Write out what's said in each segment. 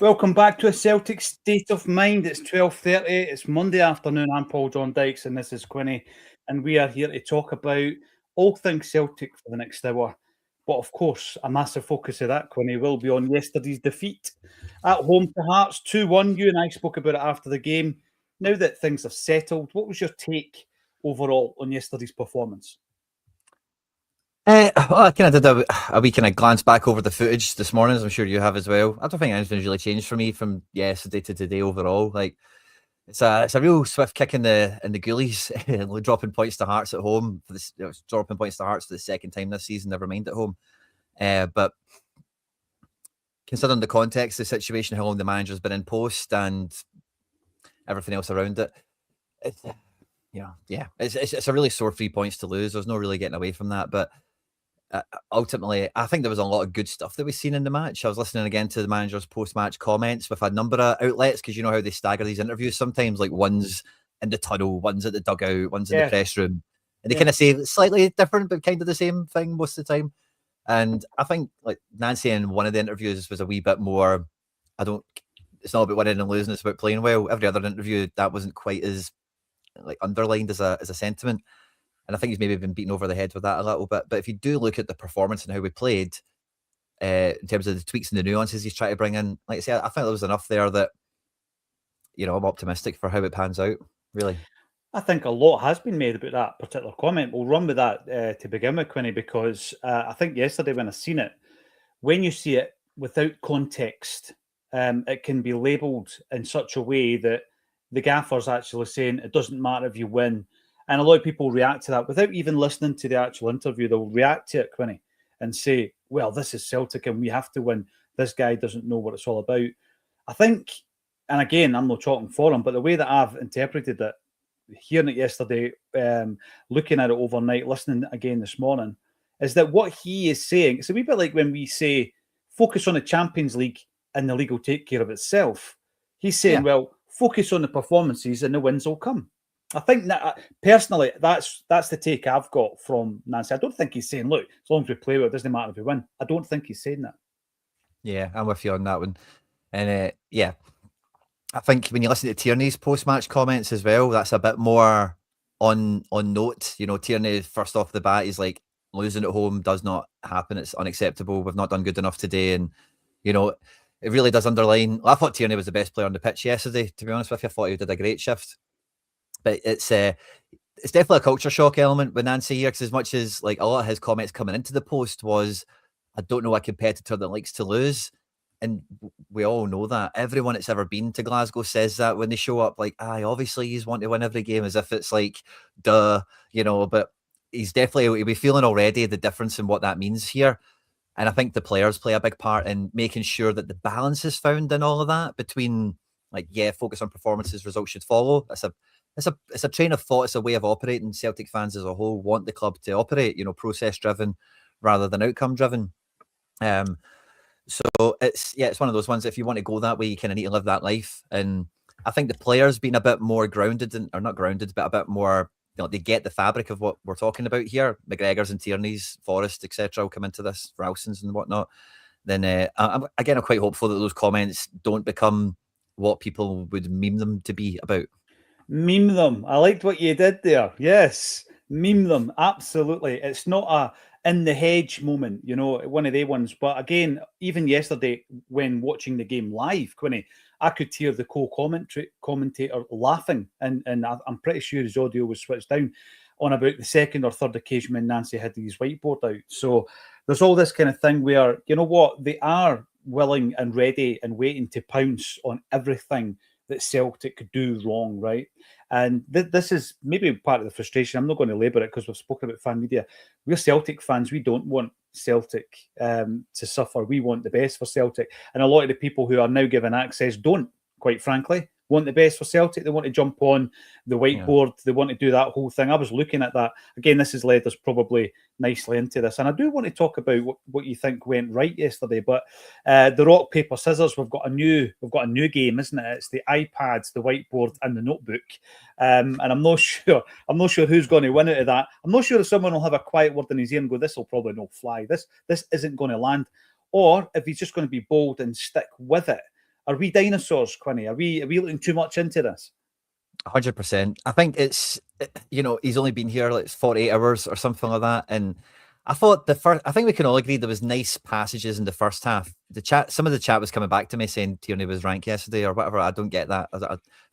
Welcome back to a Celtic State of Mind. It's 12:30. It's Monday afternoon. I'm Paul John Dykes and this is Quinny. And we are here to talk about all things Celtic for the next hour. But of course, a massive focus of that, Quinny, will be on yesterday's defeat at home to Hearts 2-1. You and I spoke about it after the game. Now that things have settled, what was your take overall on yesterday's performance? Well, I kind of did a wee kind of glance back over the footage this morning, as I'm sure you have as well. I don't think anything's really changed for me from yesterday to today overall. Like it's a real swift kick in the goalies, dropping points to Hearts at home for this, dropping points to Hearts for the second time this season. Never mind at home, but considering the context, the situation, how long the manager's been in post, and everything else around it, it's, it's a really sore 3 points to lose. There's no really getting away from that, but. Ultimately, I think there was a lot of good stuff that we've seen in the match. I was listening again to the manager's post-match comments with a number of outlets because you know how they stagger these interviews sometimes, like one's in the tunnel, one's at the dugout, one's in the press room. And they kind of say slightly different, but kind of the same thing most of the time. And I think like Nancy in one of the interviews was a wee bit more, it's not about winning and losing, it's about playing well. Every other interview, that wasn't quite as like underlined as a sentiment. And I think he's maybe been beaten over the head with that a little bit. But if you do look at the performance and how we played, in terms of the tweaks and the nuances he's trying to bring in, like I say, I think there was enough there that, I'm optimistic for how it pans out, really. I think a lot has been made about that particular comment. We'll run with that to begin with, Quinny, because I think yesterday when I seen it, when you see it without context, it can be labelled in such a way that the gaffer's actually saying it doesn't matter if you win. And a lot of people react to that without even listening to the actual interview. They'll react to it, Quinny, and say, well, this is Celtic and we have to win. This guy doesn't know what it's all about. I think, and again, I'm not talking for him, but the way that I've interpreted it, hearing it yesterday, looking at it overnight, listening again this morning, is that what he is saying, it's a wee bit like when we say, focus on the Champions League and the league will take care of itself. He's saying, well, focus on the performances and the wins will come. I think that personally, that's the take I've got from Nancy. I don't think he's saying, look, as long as we play well, it doesn't matter if we win. I don't think he's saying that. Yeah, I'm with you on that one. And I think when you listen to Tierney's post-match comments as well, that's a bit more on note. Tierney, first off the bat, he's like, losing at home does not happen. It's unacceptable. We've not done good enough today. And, it really does underline. I thought Tierney was the best player on the pitch yesterday, to be honest with you. I thought he did a great shift. But it's definitely a culture shock element with Nancy here, because as much as like a lot of his comments coming into the post was, I don't know a competitor that likes to lose. And we all know that. Everyone that's ever been to Glasgow says that when they show up, like, obviously he's want to win every game, as if it's like, duh, but he'll be feeling already the difference in what that means here. And I think the players play a big part in making sure that the balance is found in all of that between focus on performances, results should follow. It's a train of thought. It's a way of operating. Celtic fans as a whole want the club to operate, process driven rather than outcome driven. So it's one of those ones. If you want to go that way, you kind of need to live that life. And I think the players being a bit more grounded, or not grounded, but a bit more, they get the fabric of what we're talking about here. McGregor's and Tierney's, Forrest, etc. will come into this, Ralston's and whatnot. Then I'm quite hopeful that those comments don't become what people would meme them to be about. Meme them. I liked what you did there. Yes, meme them. Absolutely. It's not a in the hedge moment, one of the ones. But again, even yesterday when watching the game live, Quinny, I could hear the commentator laughing, and I'm pretty sure his audio was switched down on about the second or third occasion when Nancy had his whiteboard out. So there's all this kind of thing where, you know what, they are willing and ready and waiting to pounce on everything that Celtic could do wrong, right? And this is maybe part of the frustration. I'm not going to labour it because we've spoken about fan media. We're Celtic fans. We don't want Celtic to suffer. We want the best for Celtic. And a lot of the people who are now given access don't, quite frankly, want the best for Celtic. They want to jump on the whiteboard. They want to do that whole thing. I was looking at that. Again, this has led us probably nicely into this. And I do want to talk about what you think went right yesterday. But the rock, paper, scissors, we've got a new game, isn't it? It's the iPads, the whiteboard, and the notebook. And I'm not sure who's going to win out of that. I'm not sure if someone will have a quiet word in his ear and go, this will probably not fly. This isn't going to land. Or if he's just going to be bold and stick with it. Are we dinosaurs, Quinny? Are we looking too much into this? 100%. I think it's, he's only been here like 48 hours or something like that. And I thought I think we can all agree there was nice passages in the first half. Some of the chat was coming back to me saying Tierney was ranked yesterday or whatever. I don't get that.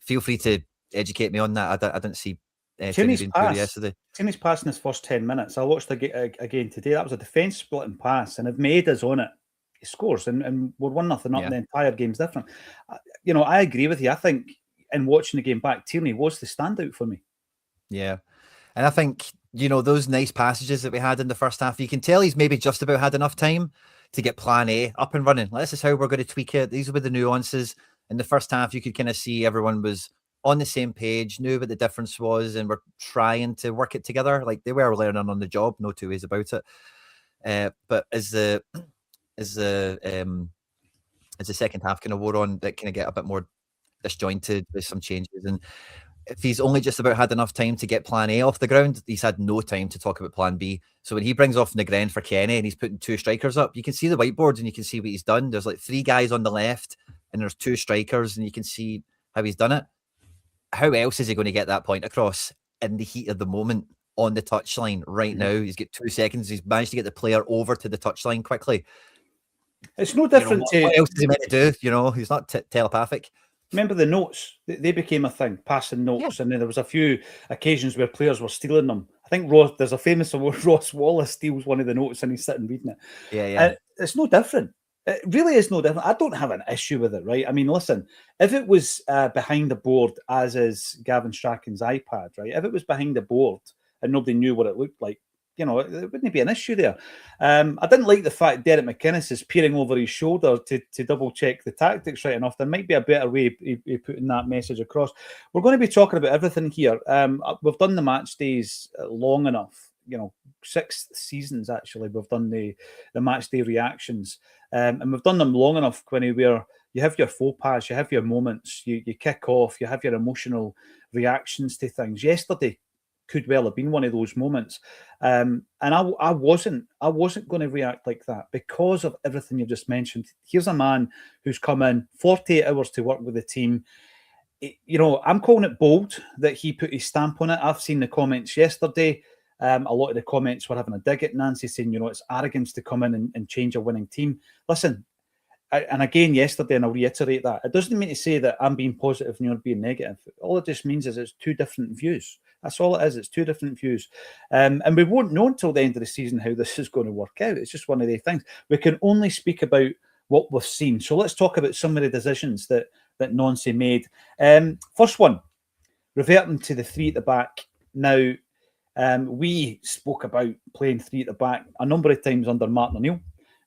Feel free to educate me on that. I didn't see Tierney being poor yesterday. Tierney's pass in his first 10 minutes. I watched again today. That was a defence splitting pass. And if Maeda's on it, he scores. And we're 1-0 up. The entire game's different. I agree with you. I think in watching the game back, Tierney was the standout for me. Yeah. And I think, those nice passages that we had in the first half, you can tell he's maybe just about had enough time to get plan A up and running. This is how we're going to tweak it. These were the nuances. In the first half, you could kind of see everyone was on the same page, knew what the difference was, and were trying to work it together. Like they were learning on the job, no two ways about it. But as the second half kind of wore on, that kind of get a bit more disjointed with some changes. And if he's only just about had enough time to get plan A off the ground, he's had no time to talk about plan B. So when he brings off Negren for Kenny and he's putting 2 strikers up, you can see the whiteboard and you can see what he's done. There's like 3 guys on the left and there's 2 strikers and you can see how he's done it. How else is he going to get that point across in the heat of the moment on the touchline right now? He's got 2 seconds. He's managed to get the player over to the touchline quickly. It's no different what else is he meant to do? He's not telepathic. Remember the notes? They became a thing, passing notes. And then there was a few occasions where players were stealing them. I think there's a famous one where Ross Wallace steals one of the notes and he's sitting reading it. Yeah. It's no different. It really is no different. I don't have an issue with it, right? I mean, listen, if it was behind the board, as is Gavin Strachan's iPad, right? If it was behind the board and nobody knew what it looked like, it wouldn't be an issue there. I didn't like the fact Derek McInnes is peering over his shoulder to double check the tactics right enough. There might be a better way of putting that message across. We're going to be talking about everything here. We've done the match days long enough. 6 seasons actually. We've done the match day reactions, and we've done them long enough, Quinny, where you have your faux pas, you have your moments, you kick off, you have your emotional reactions to things. Yesterday could well have been one of those moments, and I wasn't going to react like that because of everything you just mentioned. Here's a man who's come in 48 hours to work with the team. I'm calling it bold that he put his stamp on it. I've seen the comments yesterday. A lot of the comments were having a dig at Nancy, saying, it's arrogance to come in and change a winning team. Listen, and again yesterday, and I'll reiterate that, it doesn't mean to say that I'm being positive and you're being negative. All it just means is it's 2 different views. That's all it is. It's 2 different views. And we won't know until the end of the season how this is going to work out. It's just one of the things. We can only speak about what we've seen. So let's talk about some of the decisions that Nancy made. First one, reverting to the 3 at the back. Now, we spoke about playing 3 at the back a number of times under Martin O'Neill.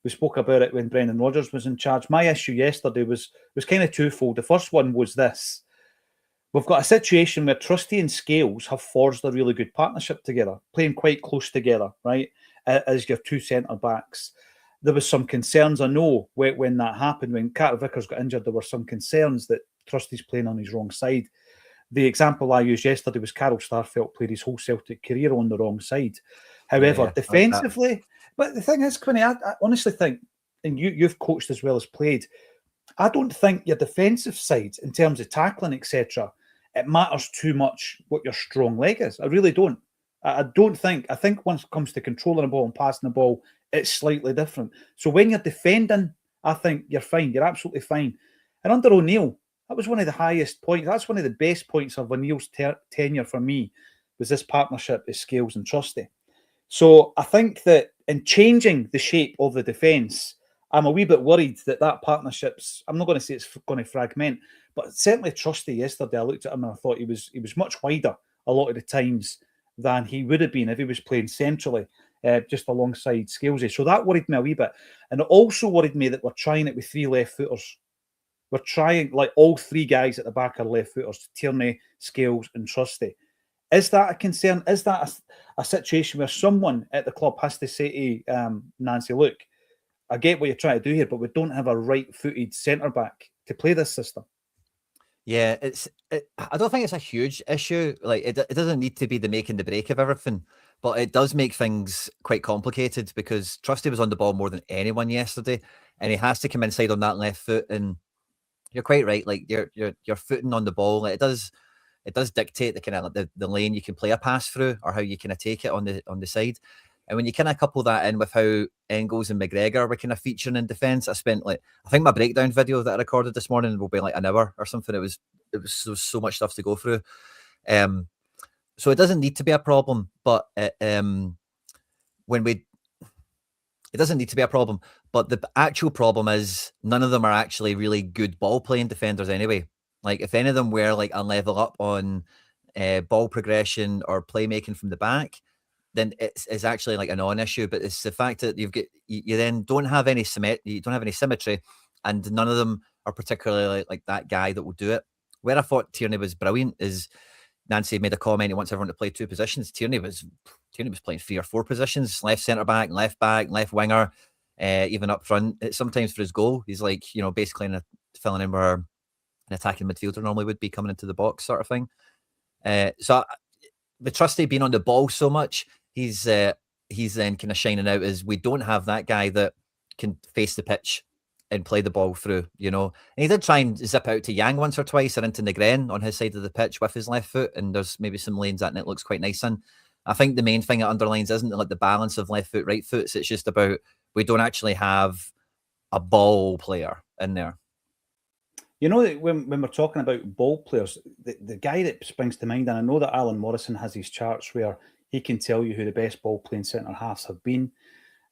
We spoke about it when Brendan Rodgers was in charge. My issue yesterday was kind of twofold. The first one was this. We've got a situation where Trusty and Scales have forged a really good partnership together, playing quite close together, right, as your 2 centre-backs. There was some concerns, I know, when that happened. When Carter Vickers got injured, there were some concerns that Trusty's playing on his wrong side. The example I used yesterday was Carol Starfelt played his whole Celtic career on the wrong side. However, defensively, but the thing is, Quinny, I honestly think, and you've coached as well as played, I don't think your defensive side, in terms of tackling, etc., it matters too much what your strong leg is. I really don't. I think once it comes to controlling the ball and passing the ball, it's slightly different. So when you're defending, I think you're fine. You're absolutely fine. And under O'Neill, that was one of the highest points. That's one of the best points of O'Neill's tenure for me, was this partnership with Scales and Trusty. So I think that in changing the shape of the defence, I'm a wee bit worried that partnership's, I'm not going to say it's going to fragment, but certainly Trusty yesterday, I looked at him and I thought he was much wider a lot of the times than he would have been if he was playing centrally, just alongside Scalesy. So that worried me a wee bit. And it also worried me that we're trying it with 3 left-footers. We're trying, like, all 3 guys at the back are left-footers, Tierney, Scales and Trusty. Is that a concern? Is that a situation where someone at the club has to say to Nancy, look, I get what you're trying to do here, but we don't have a right-footed centre-back to play this system? Yeah, I don't think it's a huge issue. Like, it doesn't need to be the make and the break of everything, but it does make things quite complicated because Trusty was on the ball more than anyone yesterday, and he has to come inside on that left foot, and you're quite right. Like your footing on the ball, like, it does dictate the kind of the lane you can play a pass through, or how you kind of take it on the side. And when you kind of couple that in with how Engels and McGregor were kind of featuring in defence, I think my breakdown video that I recorded this morning will be like an hour or something. It was so much stuff to go through. So it doesn't need to be a problem, but it doesn't need to be a problem. But the actual problem is none of them are actually really good ball playing defenders anyway. Like, if any of them were like a level up on ball progression or playmaking from the back, then it's actually like a non-issue. But it's the fact that you then don't have any symmetry, and none of them are particularly like that guy that will do it. Where I thought Tierney was brilliant is, Nancy made a comment, he wants everyone to play two positions. Tierney was playing 3 or 4 positions: left centre back, left winger, even up front. Sometimes for his goal, he's like, basically filling in where an attacking midfielder normally would be, coming into the box, sort of thing. So with Trusty being on the ball so much, he's then kind of shining out as we don't have that guy that can face the pitch and play the ball through, And he did try and zip out to Yang once or twice, or into Negren on his side of the pitch with his left foot, and there's maybe some lanes that it looks quite nice in. I think the main thing it underlines isn't like the balance of left foot, right foot. It's just about, we don't actually have a ball player in there. When we're talking about ball players, the guy that springs to mind, and I know that Alan Morrison has his charts where he can tell you who the best ball playing centre halves have been.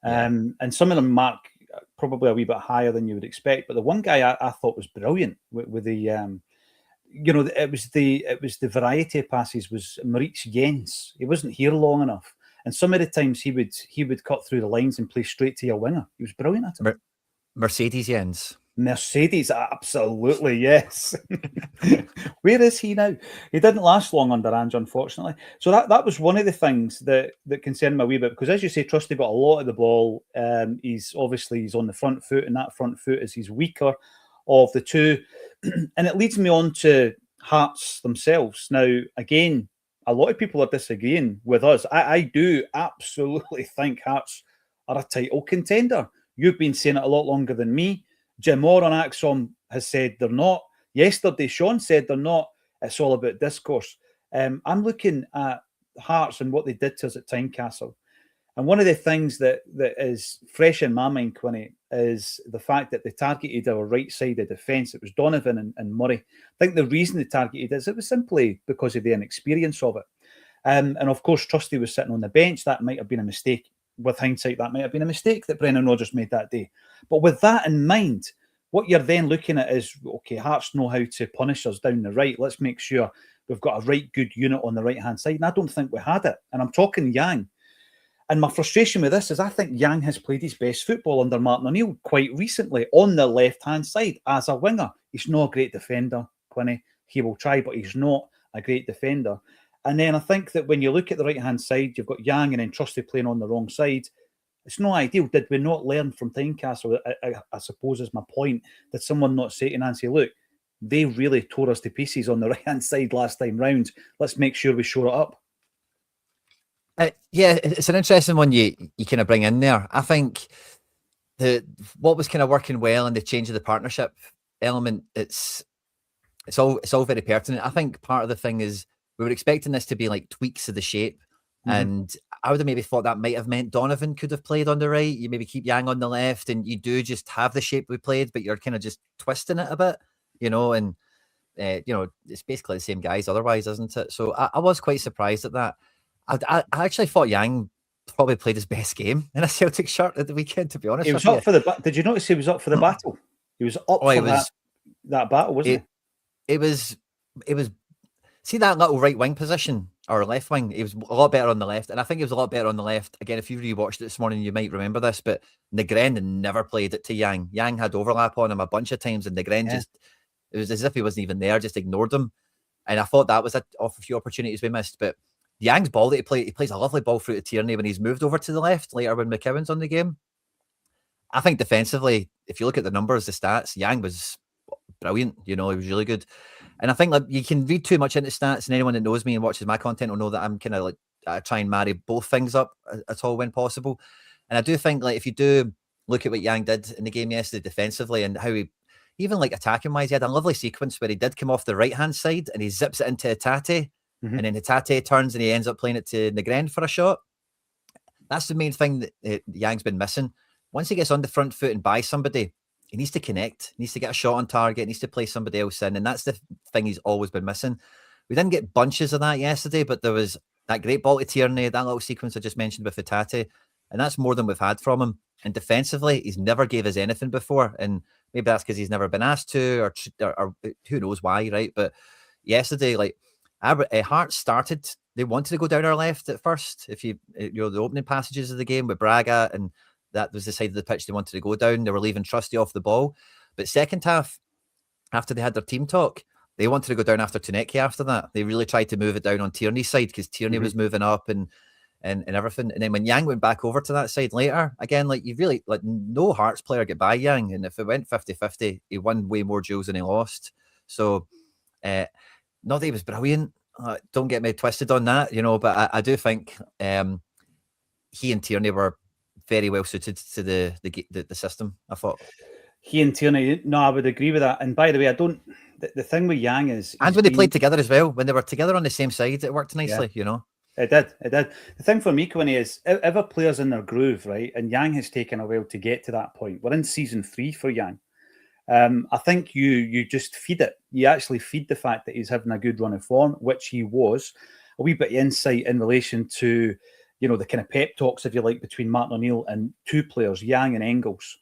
Yeah. And some of them mark probably a wee bit higher than you would expect. But the one guy I thought was brilliant with the, it was the variety of passes, was Maurice Jens. He wasn't here long enough, and some of the times he would cut through the lines and play straight to your winger. He was brilliant at it. Mercedes Jens. Mercedes, absolutely, yes. Where is he now? He didn't last long under Ange, unfortunately. So that was one of the things that concerned me a wee bit, because, as you say, Trusty got a lot of the ball. He's on the front foot, and that front foot is his weaker of the two. And it leads me on to Hearts themselves. Now, again, a lot of people are disagreeing with us. I do absolutely think Hearts are a title contender. You've been saying it a lot longer than me. Jim Orr on Acsom has said they're not. Yesterday, Sean said they're not. It's all about discourse. I'm looking at Hearts and what they did to us at Tynecastle. And one of the things that is fresh in my mind, Quinny, is the fact that they targeted our right side of defence. It was Donovan and Murray. I think the reason they targeted is it was simply because of the inexperience of it. And of course, Trusty was sitting on the bench. That might have been a mistake. With hindsight, that might have been a mistake that Brendan Rodgers made that day. But with that in mind, what you're then looking at is, okay, Hearts know how to punish us down the right. Let's make sure we've got a right good unit on the right-hand side. And I don't think we had it. And I'm talking Yang. And my frustration with this is I think Yang has played his best football under Martin O'Neill quite recently on the left-hand side as a winger. He's not a great defender, Quinny. He will try, but he's not a great defender. And then I think that when you look at the right-hand side, you've got Yang and then Trusty playing on the wrong side. It's not ideal. Did we not learn from Tynecastle? I suppose is my point. Did someone not say to Nancy, look, they really tore us to pieces on the right-hand side last time round. Let's make sure we shore it up. Yeah, it's an interesting one you kind of bring in there. I think what was kind of working well in the change of the partnership element, it's all very pertinent. I think part of the thing is, we were expecting this to be like tweaks of the shape. Mm-hmm. And I would have maybe thought that might have meant Donovan could have played on the right. You maybe keep Yang on the left, and you do just have the shape we played, but you're kind of just twisting it a bit, and, it's basically the same guys otherwise, isn't it? So I was quite surprised at that. I actually thought Yang probably played his best game in a Celtic shirt at the weekend, to be honest. He was up for the Did you notice he was up for the battle? He was up for that battle, wasn't he? It was. See that little right wing position, or left wing? He was a lot better on the left, and I think he was a lot better on the left. Again, if you rewatched it this morning, you might remember this, but Negren never played it to Yang. Yang had overlap on him a bunch of times, and Negren it was as if he wasn't even there, just ignored him. And I thought that was off a few opportunities we missed. But Yang's ball that he plays a lovely ball through to Tierney when he's moved over to the left later when McKeown's on the game. I think defensively, if you look at the numbers, the stats, Yang was brilliant. He was really good. And I think you can read too much into stats, and anyone that knows me and watches my content will know that I'm kind of I try and marry both things up at all when possible. And I do think if you do look at what Yang did in the game yesterday defensively, and how even like attacking wise, he had a lovely sequence where he did come off the right hand side and he zips it into Hatate, and then Hatate turns and he ends up playing it to Negren for a shot. That's the main thing that Yang's been missing. Once he gets on the front foot and buys somebody, he needs to connect, he needs to get a shot on target, needs to play somebody else in, and that's the thing he's always been missing. We didn't get bunches of that yesterday, but there was that great ball to Tierney, that little sequence I just mentioned with Hatate, and that's more than we've had from him. And defensively, he's never gave us anything before, and maybe that's because he's never been asked to, or who knows why, right? But yesterday, like Hearts started, they wanted to go down our left at first. If you know the opening passages of the game with Braga, and that was the side of the pitch they wanted to go down. They were leaving Trusty off the ball. But second half, after they had their team talk, they wanted to go down after Tuneki after that. They really tried to move it down on Tierney's side because Tierney was moving up and everything. And then when Yang went back over to that side later, again, like you really, like no Hearts player get by Yang. And if it went 50-50, he won way more duels than he lost. So not that he was brilliant. Don't get me twisted on that, you know, but I do think he and Tierney were very well suited to the system, I thought. He and Tierney, no, I would agree with that. And by the way, I don't, the thing with Yang is... And when they played together as well, when they were together on the same side, it worked nicely, you know? It did. The thing for me, Quinny, is if a player's in their groove, right, and Yang has taken a while to get to that point, we're in season 3 for Yang. I think you just feed it. You actually feed the fact that he's having a good run of form, which he was. A wee bit of insight in relation to, you know, the kind of pep talks, if you like, between Martin O'Neill and two players, Yang and Engels.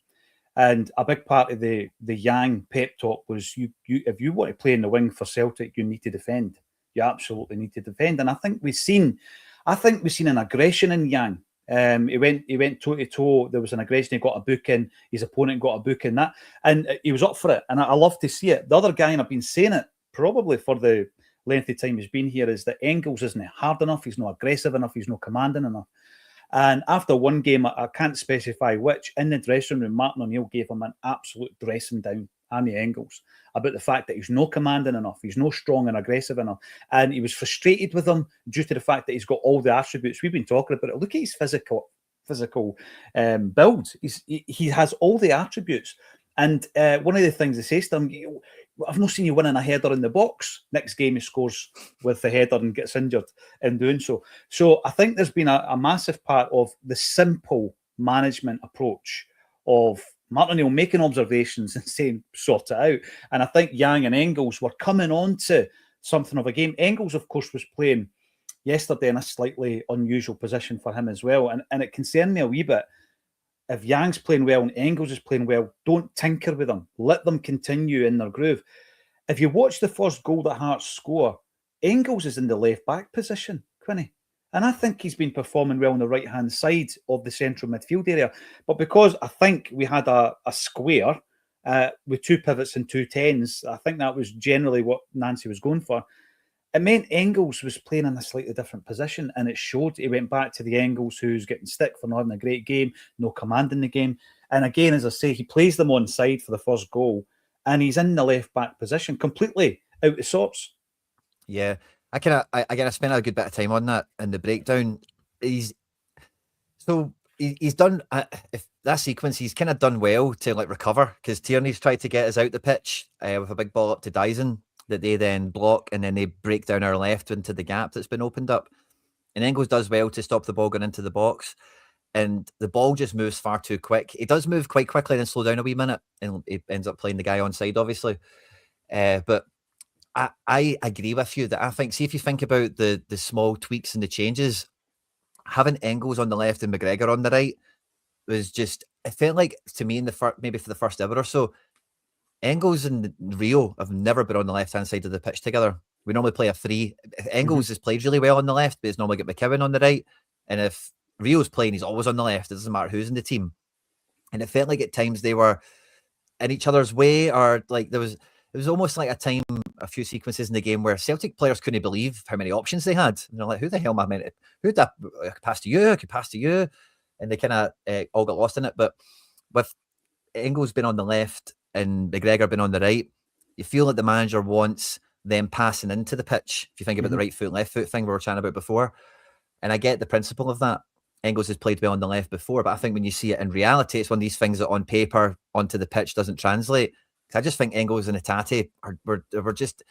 And a big part of the Yang pep talk was you if you want to play in the wing for Celtic, you need to defend. You absolutely need to defend. And I think we've seen an aggression in Yang. He went toe to toe. There was an aggression. He got a booking. His opponent got a booking. That, and he was up for it. And I love to see it. The other guy, and I've been saying it probably for the length of time he's been here, is that Engels isn't hard enough. He's not aggressive enough. He's not commanding enough. And after one game, I can't specify which, in the dressing room, Martin O'Neill gave him an absolute dressing down, Andy Engels, about the fact that he's not commanding enough, he's not strong and aggressive enough. And he was frustrated with him due to the fact that he's got all the attributes. We've been talking about it. Look at his physical build. He has all the attributes. And one of the things they say to him, I've not seen you winning a header in the box. Next game he scores with the header and gets injured in doing so. So I think there's been a massive part of the simple management approach of Martin O'Neill making observations and saying, sort it out. And I think Yang and Engels were coming on to something of a game. Engels, of course, was playing yesterday in a slightly unusual position for him as well. And it concerned me a wee bit. If Yang's playing well and Engels is playing well, don't tinker with them. Let them continue in their groove. If you watch the first goal that Hearts score, Engels is in the left-back position, Quinny. And I think he's been performing well on the right-hand side of the central midfield area. But because I think we had a square with two pivots and two tens, I think that was generally what Nancy was going for. It meant Engels was playing in a slightly different position, and it showed. He went back to the Engels who's getting stick for not having a great game, no command in the game. And again, as I say, he plays them on side for the first goal, and he's in the left-back position, completely out of sorts. Yeah, I spent a good bit of time on that in the breakdown. He's done if that sequence. He's kind of done well to like recover because Tierney's tried to get us out the pitch with a big ball up to Dyson that they then block, and then they break down our left into the gap that's been opened up. And Engels does well to stop the ball going into the box, and the ball just moves far too quick. It does move quite quickly and then slow down a wee minute, and he ends up playing the guy on side, obviously. But I agree with you that I think, see if you think about the small tweaks and the changes, having Engels on the left and McGregor on the right was just, it felt like to me in the maybe for the first hour or so, Engels and Rio have never been on the left-hand side of the pitch together. We normally play a 3. If Engels has played really well on the left, but he's normally got McKibben on the right. And if Rio's playing, he's always on the left. It doesn't matter who's in the team. And it felt like at times they were in each other's way, or like it was almost like a few sequences in the game where Celtic players couldn't believe how many options they had. And they're like, who the hell am I meant to, who'd that, I could pass to you, I could pass to you. And they kind of all got lost in it. But with Engels being on the left and McGregor being on the right, you feel like the manager wants them passing into the pitch. If you think about the right foot, left foot thing we were chatting about before. And I get the principle of that. Engels has played well on the left before, but I think when you see it in reality, it's one of these things that on paper onto the pitch doesn't translate. I just think Engels and Hatate were just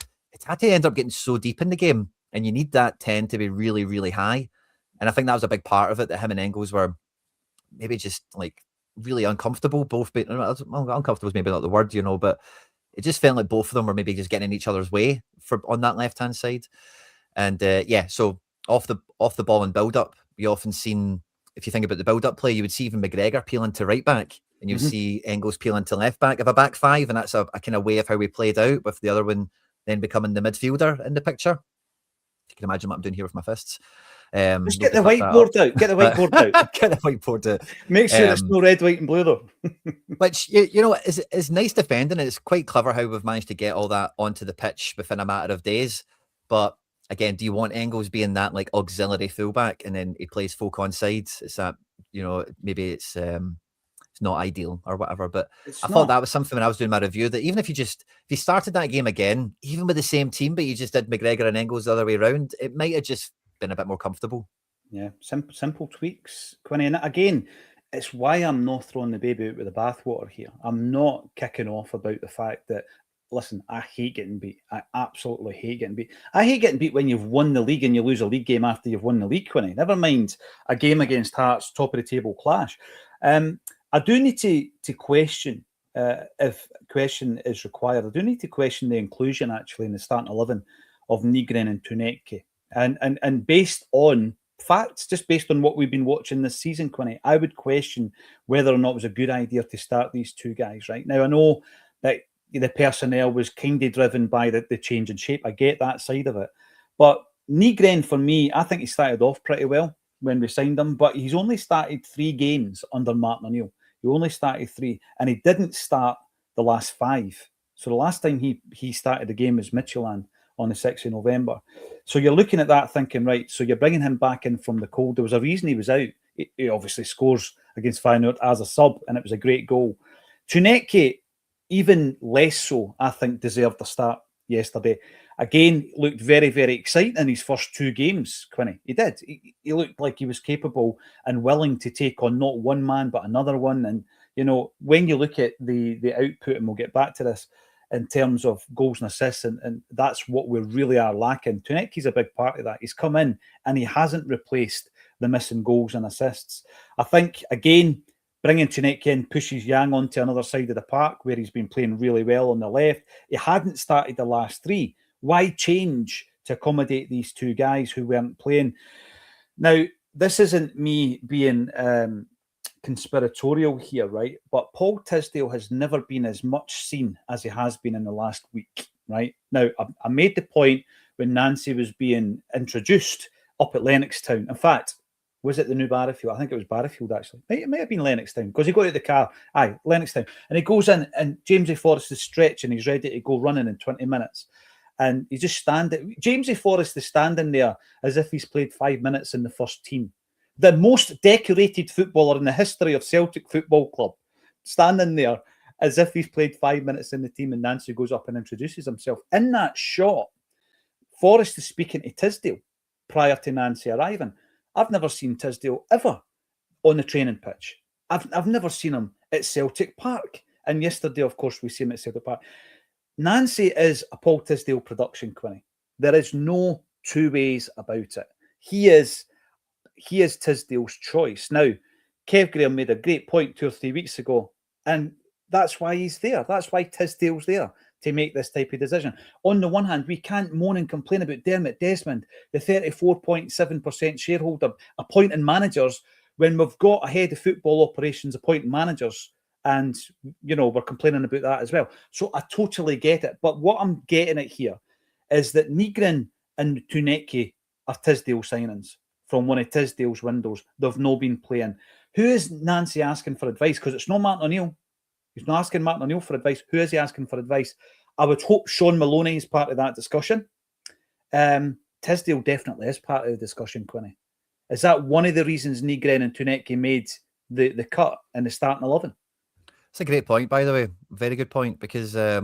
Hatate ended up getting so deep in the game, and you need that 10 to be really, really high. And I think that was a big part of it, that him and Engels were maybe just like really uncomfortable. Both being uncomfortable is maybe not the word, but it just felt like both of them were maybe just getting in each other's way on that left hand side. And so off the ball and build up, you often seen, if you think about the build up play, you would see even McGregor peeling to right back, and you would see Engels peeling to left back of a back five, and that's a kind of way of how we played out, with the other one then becoming the midfielder in the picture. You can imagine what I'm doing here with my fists. Just get the whiteboard out. Get the whiteboard out. Get the whiteboard out. Make sure it's no red, white, and blue though. Which is nice defending. It's quite clever how we've managed to get all that onto the pitch within a matter of days. But again, do you want Engels being that like auxiliary fullback, and then he plays folk on sides? It's that maybe it's not ideal or whatever. But I thought that was something when I was doing my review, that even if you started that game again, even with the same team, but you just did McGregor and Engels the other way around, it might have just been a bit more comfortable. Yeah, simple tweaks, Quinny. And again, it's why I'm not throwing the baby out with the bathwater here. I'm not kicking off about the fact that, listen, I hate getting beat. I absolutely hate getting beat. I hate getting beat when you've won the league and you lose a league game after you've won the league, Quinny. Never mind a game against Hearts, top of the table clash. I do need to question, if question is required, I do need to question the inclusion actually in the starting 11 of Nygren and Tuneke. And based on facts, just based on what we've been watching this season, Quinny, I would question whether or not it was a good idea to start these two guys right now. I know that the personnel was kind of driven by the change in shape. I get that side of it. But Nygren, for me, I think he started off pretty well when we signed him, but he's only started 3 games under Martin O'Neill. He only started 3, and he didn't start the last 5. So the last time he started the game was Midtjylland on the 6th of November. So you're looking at that thinking, right, so you're bringing him back in from the cold. There was a reason he was out. He obviously scores against Feyenoord as a sub, and it was a great goal. Tuneke, even less so, I think, deserved a start yesterday. Again, looked very, very exciting in his first 2 games, Quinny. He did. He looked like he was capable and willing to take on not one man, but another one. And, when you look at the output, and we'll get back to this, in terms of goals and assists, and that's what we really are lacking. Tuneke's a big part of that. He's come in and he hasn't replaced the missing goals and assists. I think, again, bringing Tuneke in pushes Yang onto another side of the park where he's been playing really well on the left. He hadn't started the last 3. Why change to accommodate these 2 guys who weren't playing? Now, this isn't me being conspiratorial here, right? But Paul Tisdale has never been as much seen as he has been in the last week, right? Now, I made the point when Nancy was being introduced up at Lennoxtown. In fact, was it the new Barrowfield? I think it was Barrowfield, actually. It might have been Lennoxtown, because he got out of the car. Aye, Lennoxtown. And he goes in, and Jamesy Forrest is stretching. He's ready to go running in 20 minutes. And he's just standing. Jamesy Forrest is standing there as if he's played 5 minutes in the first team. The most decorated footballer in the history of Celtic Football Club, standing there as if he's played 5 minutes in the team, and Nancy goes up and introduces himself. In that shot, Forrest is speaking to Tisdale prior to Nancy arriving. I've never seen Tisdale ever on the training pitch. I've never seen him at Celtic Park. And yesterday, of course, we see him at Celtic Park. Nancy is a Paul Tisdale production, Quinny. There is no 2 ways about it. He is Tisdale's choice. Now, Kev Graham made a great point 2 or 3 weeks ago, and that's why he's there. That's why Tisdale's there, to make this type of decision. On the one hand, we can't moan and complain about Dermot Desmond, the 34.7% shareholder, appointing managers, when we've got a head of football operations appointing managers, and, we're complaining about that as well. So I totally get it. But what I'm getting at here is that Nygren and Tuneke are Tisdale signings from one of Tisdale's windows. They've not been playing. Who is Nancy asking for advice? Because it's not Martin O'Neill. He's not asking Martin O'Neill for advice. Who is he asking for advice? I would hope Sean Maloney is part of that discussion. Tisdale definitely is part of the discussion, Quinny. Is that one of the reasons Nygren and Tuneke made the cut in the starting 11? It's a great point, by the way. Very good point, because a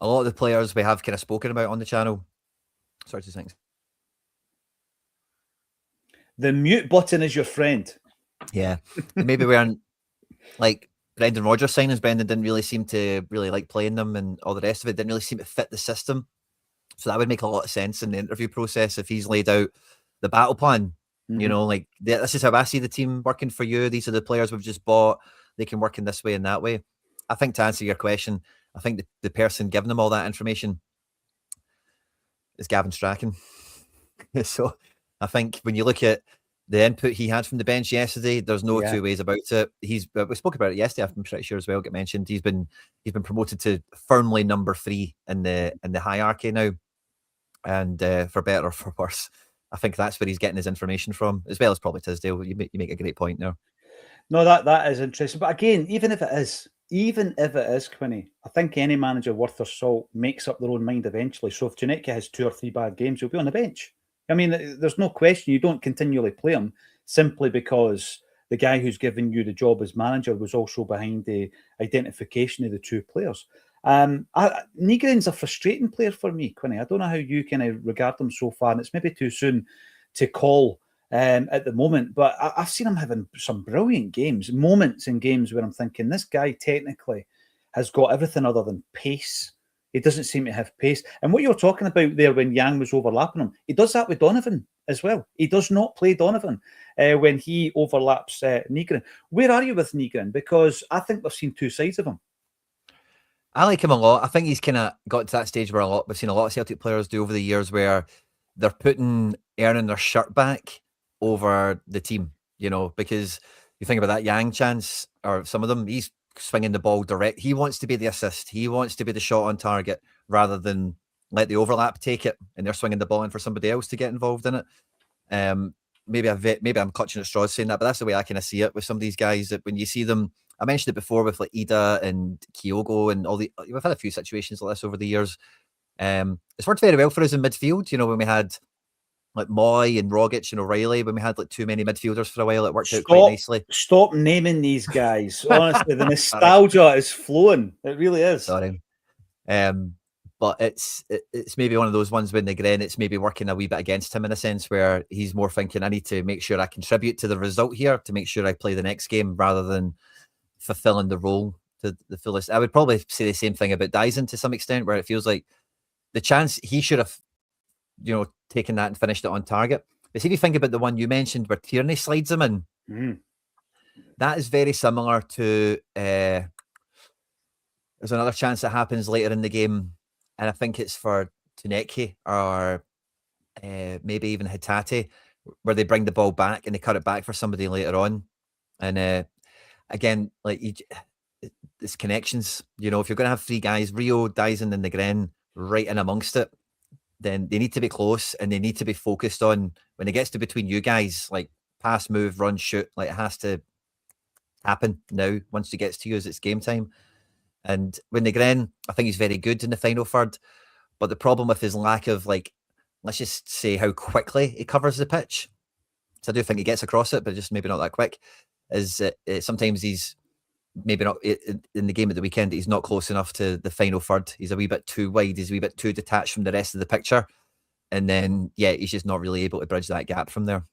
lot of the players we have kind of spoken about on the channel. Sorry, 2 seconds. The mute button is your friend. Yeah. Maybe we aren't, like, Brendan Rodgers signings, Brendan didn't really seem to really like playing them, and all the rest of it didn't really seem to fit the system. So that would make a lot of sense in the interview process if he's laid out the battle plan. You know, like this is how I see the team working for you. These are the players we've just bought. They can work in this way and that way. I think to answer your question, I think the person giving them all that information is Gavin Strachan. So I think when you look at the input he had from the bench yesterday, there's no two ways about it. We spoke about it yesterday, I'm pretty sure as well, get mentioned. He's been promoted to firmly number 3 in the hierarchy now. And for better or for worse, I think that's where he's getting his information from, as well as probably Tisdale. You make a great point there. No, that is interesting. But again, even if it is, Quinny, I think any manager worth their salt makes up their own mind eventually. So if Janecki has 2 or 3 bad games, he'll be on the bench. I mean, there's no question. You don't continually play him simply because the guy who's given you the job as manager was also behind the identification of the 2 players. Nygren's a frustrating player for me, Quinny. I don't know how you kind of regard him so far, and it's maybe too soon to call at the moment, but I've seen him having some brilliant games, moments in games where I'm thinking this guy technically has got everything other than pace. He doesn't seem to have pace. And what you were talking about there when Yang was overlapping him, he does that with Donovan as well. He does not play Donovan when he overlaps Nygren. Where are you with Nygren? Because I think we've seen 2 sides of him. I like him a lot. I think he's kind of got to that stage where we've seen a lot of Celtic players do over the years where they're earning their shirt back over the team, you know, because you think about that Yang chance, or some of them, he's swinging the ball direct. He wants to be the assist. He wants to be the shot on target rather than let the overlap take it and they're swinging the ball in for somebody else to get involved in it. Maybe I'm clutching at straws saying that, but that's the way I kind of see it with some of these guys, that when you see them, I mentioned it before with like Ida and Kyogo and we've had a few situations like this over the years. It's worked very well for us in midfield, you know, when we had like Moy and Rogic and O'Reilly, when we had like too many midfielders for a while, it worked out quite nicely. Stop naming these guys. Honestly, the nostalgia is flowing. It really is. Sorry. But it's maybe one of those ones when Nygren, it's maybe working a wee bit against him in a sense where he's more thinking, I need to make sure I contribute to the result here to make sure I play the next game rather than fulfilling the role to the fullest. I would probably say the same thing about Dyson to some extent, where it feels like the chance he should have, you know, taken that and finished it on target. But see if you think about the one you mentioned where Tierney slides him in, that is very similar to there's another chance that happens later in the game, and I think it's for Janecki or maybe even Hatate, where they bring the ball back and they cut it back for somebody later on. And again, like it's connections. You know, if you're going to have 3 guys, Rio, Dyson, and Nygren, right in amongst it, then they need to be close and they need to be focused on when it gets to between you guys, like pass, move, run, shoot. Like it has to happen now. Once it gets to you, it's game time. And when Nygren, I think he's very good in the final third, but the problem with his lack of, like, let's just say how quickly he covers the pitch. So I do think he gets across it, but just maybe not that quick. Is sometimes he's maybe not in the game at the weekend. He's not close enough to the final third. He's a wee bit too wide. He's a wee bit too detached from the rest of the picture. And then, yeah, he's just not really able to bridge that gap from there.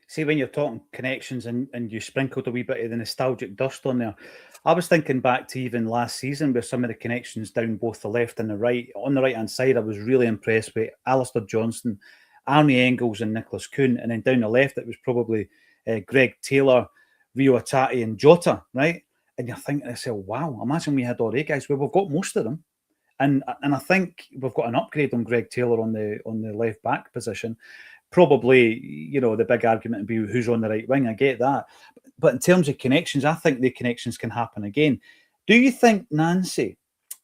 See, when you're talking connections and you sprinkled a wee bit of the nostalgic dust on there, I was thinking back to even last season with some of the connections down both the left and the right. On the right-hand side, I was really impressed with Alistair Johnston, Arnie Engels and Nicholas Kuhn. And then down the left, it was probably Greg Taylor, Rio Hatate and Jota, right? And you're thinking to yourself, wow, imagine we had all eight guys. Well, we've got most of them. And I think we've got an upgrade on Greg Taylor on the left back position. Probably, you know, the big argument would be who's on the right wing. I get that. But in terms of connections, I think the connections can happen again. Do you think Nancy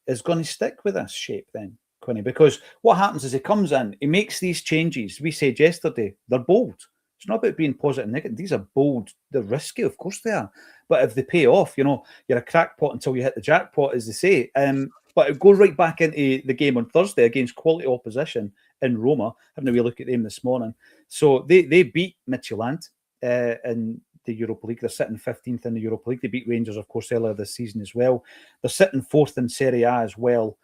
is going to stick with this shape then, Quinny? Because what happens is he comes in, he makes these changes. We said yesterday, they're bold. It's not about being positive and negative. These are bold. They're risky. Of course they are. But if they pay off, you know, you're a crackpot until you hit the jackpot, as they say. But it goes right back into the game on Thursday against quality opposition in Roma. Having a wee look at them this morning. So they beat Midtjylland in the Europa League. They're sitting 15th in the Europa League. They beat Rangers, of course, earlier this season as well. They're sitting 4th in Serie A as well.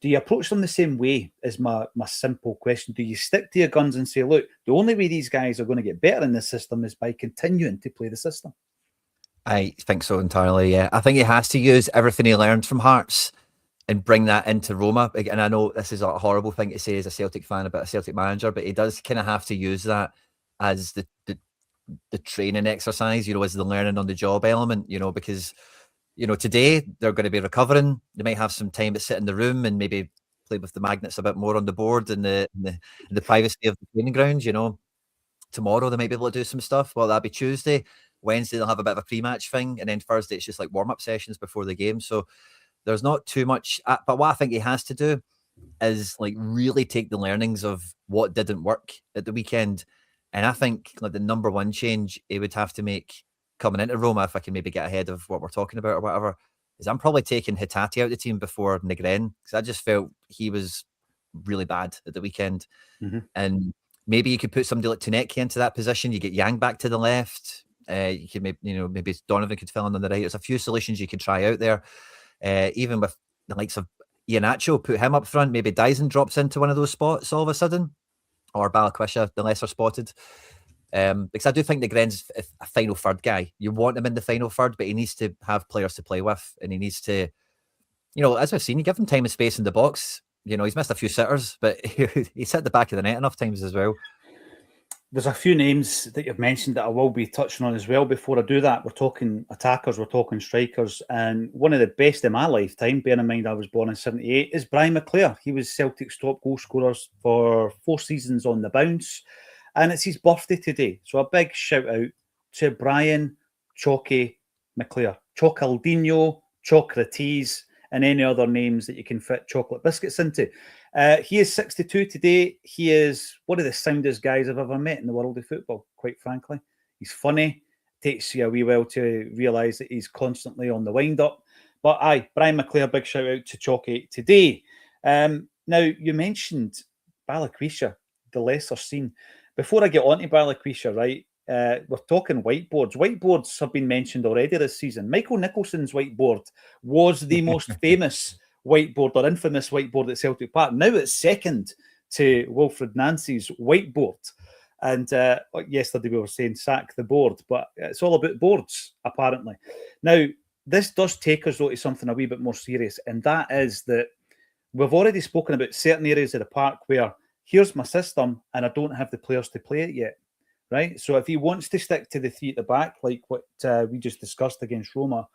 Do you approach them the same way is my simple question. Do you stick to your guns and say, look, the only way these guys are going to get better in this system is by continuing to play the system? I think so entirely. Yeah, I think he has to use everything he learned from Hearts and bring that into Roma. And I know this is a horrible thing to say as a Celtic fan about a Celtic manager, but he does kind of have to use that as the training exercise, as the learning on the job element, because today they're going to be recovering. They might have some time to sit in the room and maybe play with the magnets a bit more on the board and the privacy of the training grounds. Tomorrow they might be able to do some stuff. Well, that'll be Tuesday. Wednesday they'll have a bit of a pre-match thing, and then Thursday it's just like warm-up sessions before the game. So there's not too much. But what I think he has to do is like really take the learnings of what didn't work at the weekend. And I think like the number one change he would have to make coming into Roma, if I can maybe get ahead of what we're talking about or whatever, is I'm probably taking Hitati out of the team before Negren, because I just felt he was really bad at the weekend. And maybe you could put somebody like Tuneki into that position. You get Yang back to the left. You could maybe Donovan could fill in on the right. There's a few solutions you could try out there. Even with the likes of Iheanacho, put him up front. Maybe Dyson drops into one of those spots all of a sudden, or Balakwisha, the lesser spotted. Because I do think Negren's a final third guy. You want him in the final third, but he needs to have players to play with, and he needs to, as we've seen, you give him time and space in the box. He's missed a few sitters, but he's hit the back of the net enough times as well. There's a few names that you've mentioned that I will be touching on as well. Before I do that, we're talking attackers, we're talking strikers, and one of the best in my lifetime, bearing in mind I was born in 78, is Brian McClair. He was Celtic's top goal scorers for 4 seasons on the bounce, and it's his birthday today. So a big shout out to Brian Chalky McClair, Chocaldino, Chocrates, and any other names that you can fit chocolate biscuits into. He is 62 today. He is one of the soundest guys I've ever met in the world of football, quite frankly. He's funny. Takes you a wee while to realise that he's constantly on the wind-up. But aye, Brian McClair, big shout out to Chalky today. Now, you mentioned Balakwisha, the lesser seen. Before I get on to Balakwisha, right, we're talking whiteboards. Whiteboards have been mentioned already this season. Michael Nicholson's whiteboard was the most famous whiteboard or infamous whiteboard at Celtic Park. Now it's second to Wilfred Nancy's whiteboard. And yesterday we were saying sack the board, but it's all about boards, apparently. Now, this does take us, though, to something a wee bit more serious, and that is that we've already spoken about certain areas of the park where here's my system and I don't have the players to play it yet. Right, so if he wants to stick to the 3 at the back, like what we just discussed against Roma,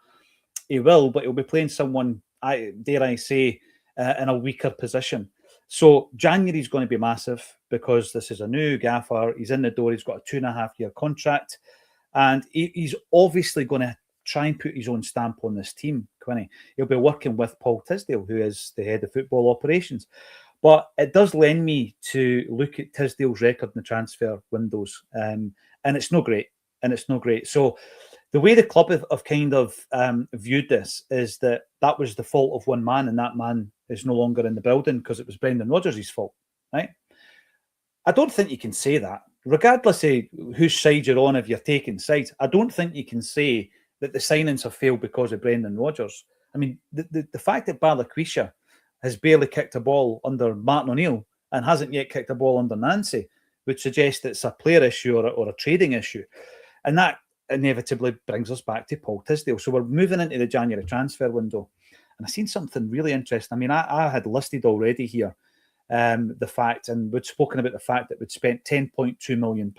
he will, but he'll be playing someone, dare I say, in a weaker position. So January is going to be massive because this is a new gaffer. He's in the door. He's got a 2.5-year contract, and he's obviously going to try and put his own stamp on this team, Quinny. He'll be working with Paul Tisdale, who is the head of football operations. But it does lend me to look at Tisdale's record in the transfer windows. And it's no great. So the way the club have kind of viewed this is that was the fault of one man, and that man is no longer in the building because it was Brendan Rodgers' fault, right? I don't think you can say that. Regardless of whose side you're on, if you're taking sides, I don't think you can say that the signings have failed because of Brendan Rodgers. I mean, the fact that Balakwisha has barely kicked a ball under Martin O'Neill and hasn't yet kicked a ball under Nancy would suggest it's a player issue or a trading issue. And that inevitably brings us back to Paul Tisdale. So we're moving into the January transfer window. And I've seen something really interesting. I mean, I had listed already here the fact, and we'd spoken about the fact that we'd spent £10.2 million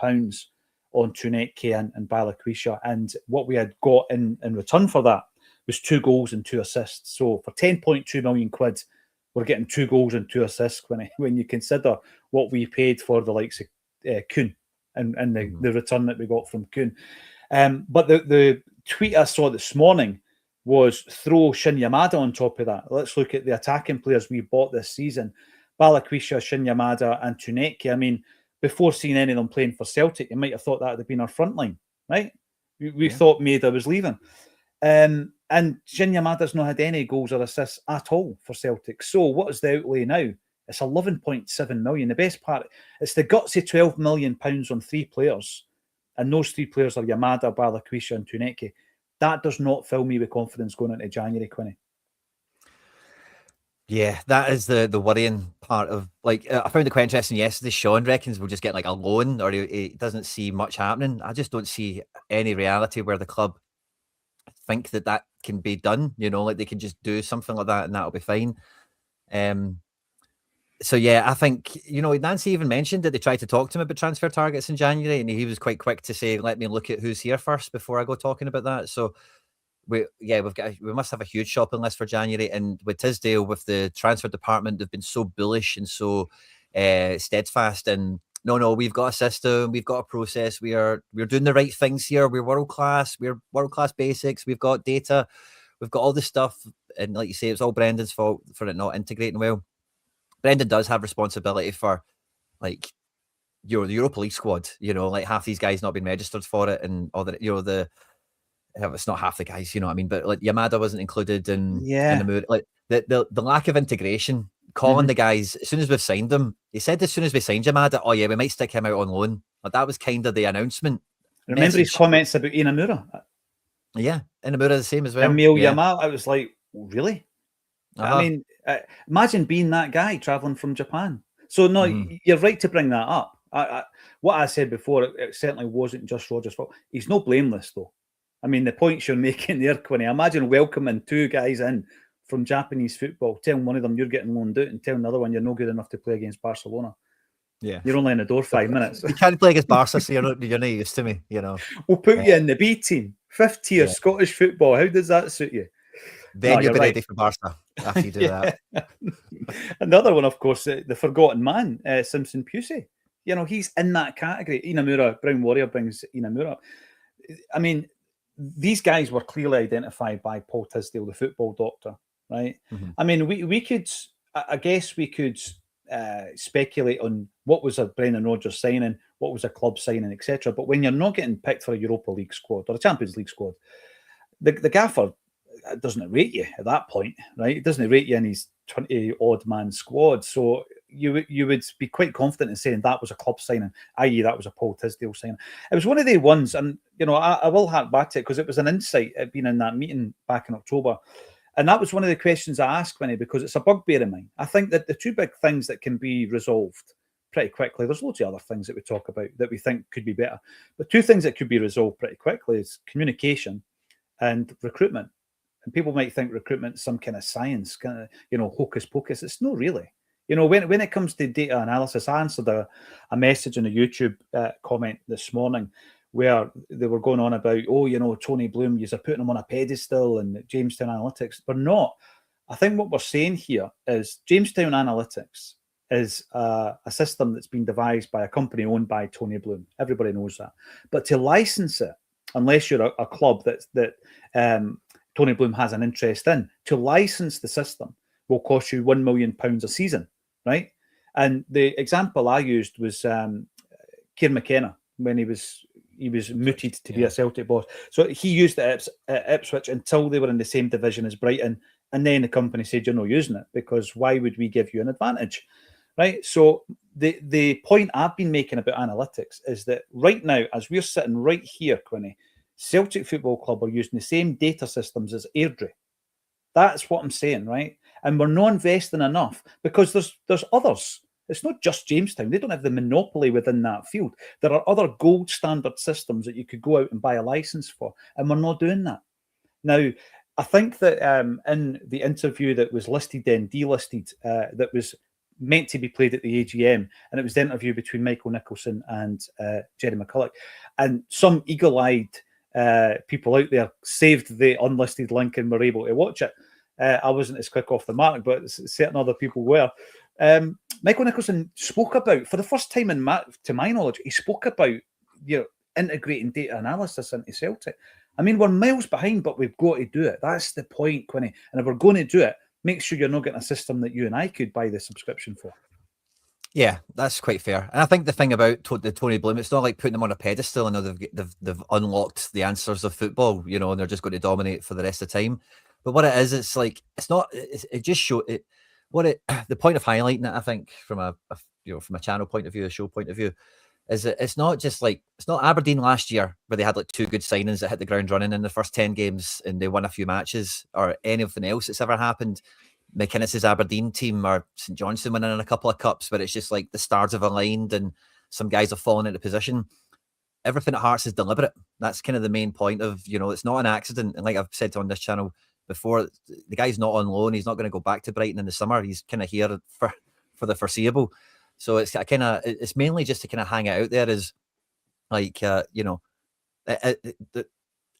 on Tuneki and Balakwisha. And what we had got in return for that was 2 goals and 2 assists. So for 10.2 million quid, we're getting 2 goals and 2 assists when you consider what we paid for the likes of Kuhn and the return that we got from Kuhn. But the tweet I saw this morning was throw Shin Yamada on top of that. Let's look at the attacking players we bought this season. Balakwisha, Shin Yamada and Tuneki. I mean, before seeing any of them playing for Celtic, you might have thought that would have been our front line, right? We thought Maida was leaving. And Shin Yamada's not had any goals or assists at all for Celtic. So what is the outlay now? It's 11.7 million. The best part, it's the gutsy 12 million pounds on 3 players. And those 3 players are Yamada, Balakwisha and Tuneki. That does not fill me with confidence going into January, Quinny. Yeah, that is the worrying part of, like, I found it quite interesting yesterday. Sean reckons we'll just get like a loan, or he doesn't see much happening. I just don't see any reality where the club think that can be done. You know, like they can just do something like that and that'll be fine. So yeah, I think, you know, Nancy even mentioned that they tried to talk to him about transfer targets in January, and he was quite quick to say, "Let me look at who's here first before I go talking about that." So we must have a huge shopping list for January. And with Tisdale, with the transfer department, they've been so bullish and so steadfast. And no, we've got a system, we've got a process. We're doing the right things here. We're world class. We're world class basics. We've got data. We've got all this stuff. And like you say, it's all Brendan's fault for it not integrating well. Brendan does have responsibility for, like, the Europa League squad. You know, like half these guys not been registered for it, and all that. You know, it's not half the guys. You know what I mean? But like Yamada wasn't included in the mood. Like the lack of integration. Calling the guys as soon as we've signed them. He said as soon as we signed Yamada, oh yeah, we might stick him out on loan. Like that was kind of the announcement. Remember his comments about Inamura? Yeah, Inamura the same as well. Emil Yamal. I was like, really? I mean, imagine being that guy traveling from Japan. So no, you're right to bring that up. What I said before, it certainly wasn't just Roger's fault. He's no blameless though. I mean, the points you're making there, Quinny. Imagine welcoming two guys in from Japanese football, telling one of them you're getting loaned out, and telling the other one you're no good enough to play against Barcelona. Yeah, you're only in the door 5 minutes. You can't play against Barca, so you're not used to me. You know, we'll put you in the B team, 5th tier Scottish football. How does that suit you? Then you'll be ready for Barca after you do that. Another one, of course, the forgotten man, Simpson Pusey. You know, he's in that category. Inamura, Brown Warrior brings Inamura. I mean, these guys were clearly identified by Paul Tisdale, the football doctor, right? I mean, we could, I guess we could speculate on what was a Brendan Rodgers signing, what was a club signing, etc. But when you're not getting picked for a Europa League squad or a Champions League squad, the gaffer doesn't rate you at that point, right? It doesn't rate you in his 20-odd man squad. So you would be quite confident in saying that was a club signing, i.e. that was a Paul Tisdale signing. It was one of the ones, and you know, I will hark back to it because it was an insight being in that meeting back in October. And that was one of the questions I asked Winnie, because it's a bugbear of mine. I think that the two big things that can be resolved pretty quickly, there's loads of other things that we talk about that we think could be better, but two things that could be resolved pretty quickly is communication and recruitment. And people might think recruitment's some kind of science, kind of, you know, hocus pocus. It's not really. You know, when it comes to data analysis, I answered a message in a YouTube comment this morning where they were going on about, oh, you know, Tony Bloom, you're putting him on a pedestal and Jamestown Analytics. We're not. I think what we're saying here is Jamestown Analytics is a system that's been devised by a company owned by Tony Bloom. Everybody knows that. But to license it, unless you're a club that Tony Bloom has an interest in, to license the system will cost you £1 million a season, right? And the example I used was Kieran McKenna when he was mooted to be a Celtic boss. So he used it at Ipswich until they were in the same division as Brighton, and then the company said, you're not using it because why would we give you an advantage, right? So the point I've been making about analytics is that right now, as we're sitting right here, Quinny, Celtic Football Club are using the same data systems as Airdrie. That's what I'm saying, right? And we're not investing enough because there's others. It's not just Jamestown. They don't have the monopoly within that field. There are other gold standard systems that you could go out and buy a license for, and we're not doing that. Now, I think that in the interview that was listed then, delisted, that was meant to be played at the AGM, and it was the interview between Michael Nicholson and Jerry McCulloch, and some eagle-eyed people out there saved the unlisted link and were able to watch it. I wasn't as quick off the mark, but certain other people were. Michael Nicholson spoke about, for the first time to my knowledge, he spoke about, you know, integrating data analysis into Celtic. I mean, we're miles behind, but we've got to do it. That's the point, Quinny. And if we're going to do it, make sure you're not getting a system that you and I could buy the subscription for. Yeah, that's quite fair. And I think the thing about the Tony Bloom, it's not like putting them on a pedestal and they've unlocked the answers of football, you know, and they're just going to dominate for the rest of the time. But what it is, it's like, it's not, it just show it. The point of highlighting it, I think, from a channel point of view, a show point of view, is that it's not just like, it's not Aberdeen last year where they had like two good signings that hit the ground running in the first 10 games and they won a few matches, or anything else that's ever happened. McInnes's Aberdeen team or St Johnstone winning in a couple of cups, where it's just like the stars have aligned and some guys have fallen into position. everything at Hearts is deliberate. That's kind of the main point of, it's not an accident. And like I've said on this channel before, the guy's not on loan. He's not going to go back to Brighton in the summer. He's kind of here for the foreseeable. So it's mainly just to kind of hang it out there as like,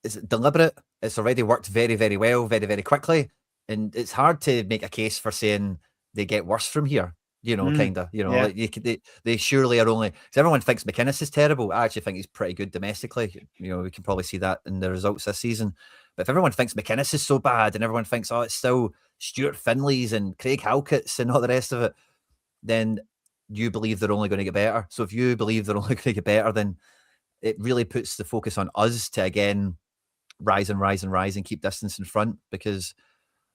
it's deliberate. It's already worked very, very well, very, very quickly. And it's hard to make a case for saying they get worse from here. Kind of, yeah. like they surely are only, because everyone thinks McInnes is terrible. I actually think he's pretty good domestically. We can probably see that in the results this season. But if everyone thinks McInnes is so bad and everyone thinks, oh, it's still Stuart Finley's and Craig Halkett's and all the rest of it, then you believe they're only going to get better. So if you believe they're only going to get better, then it really puts the focus on us to, again, rise and rise and rise and keep distance in front, because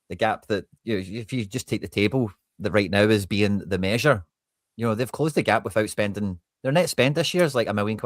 the gap that, if you just take the table that right now is being the measure, they've closed the gap without spending, their net spend this year is like £1 million.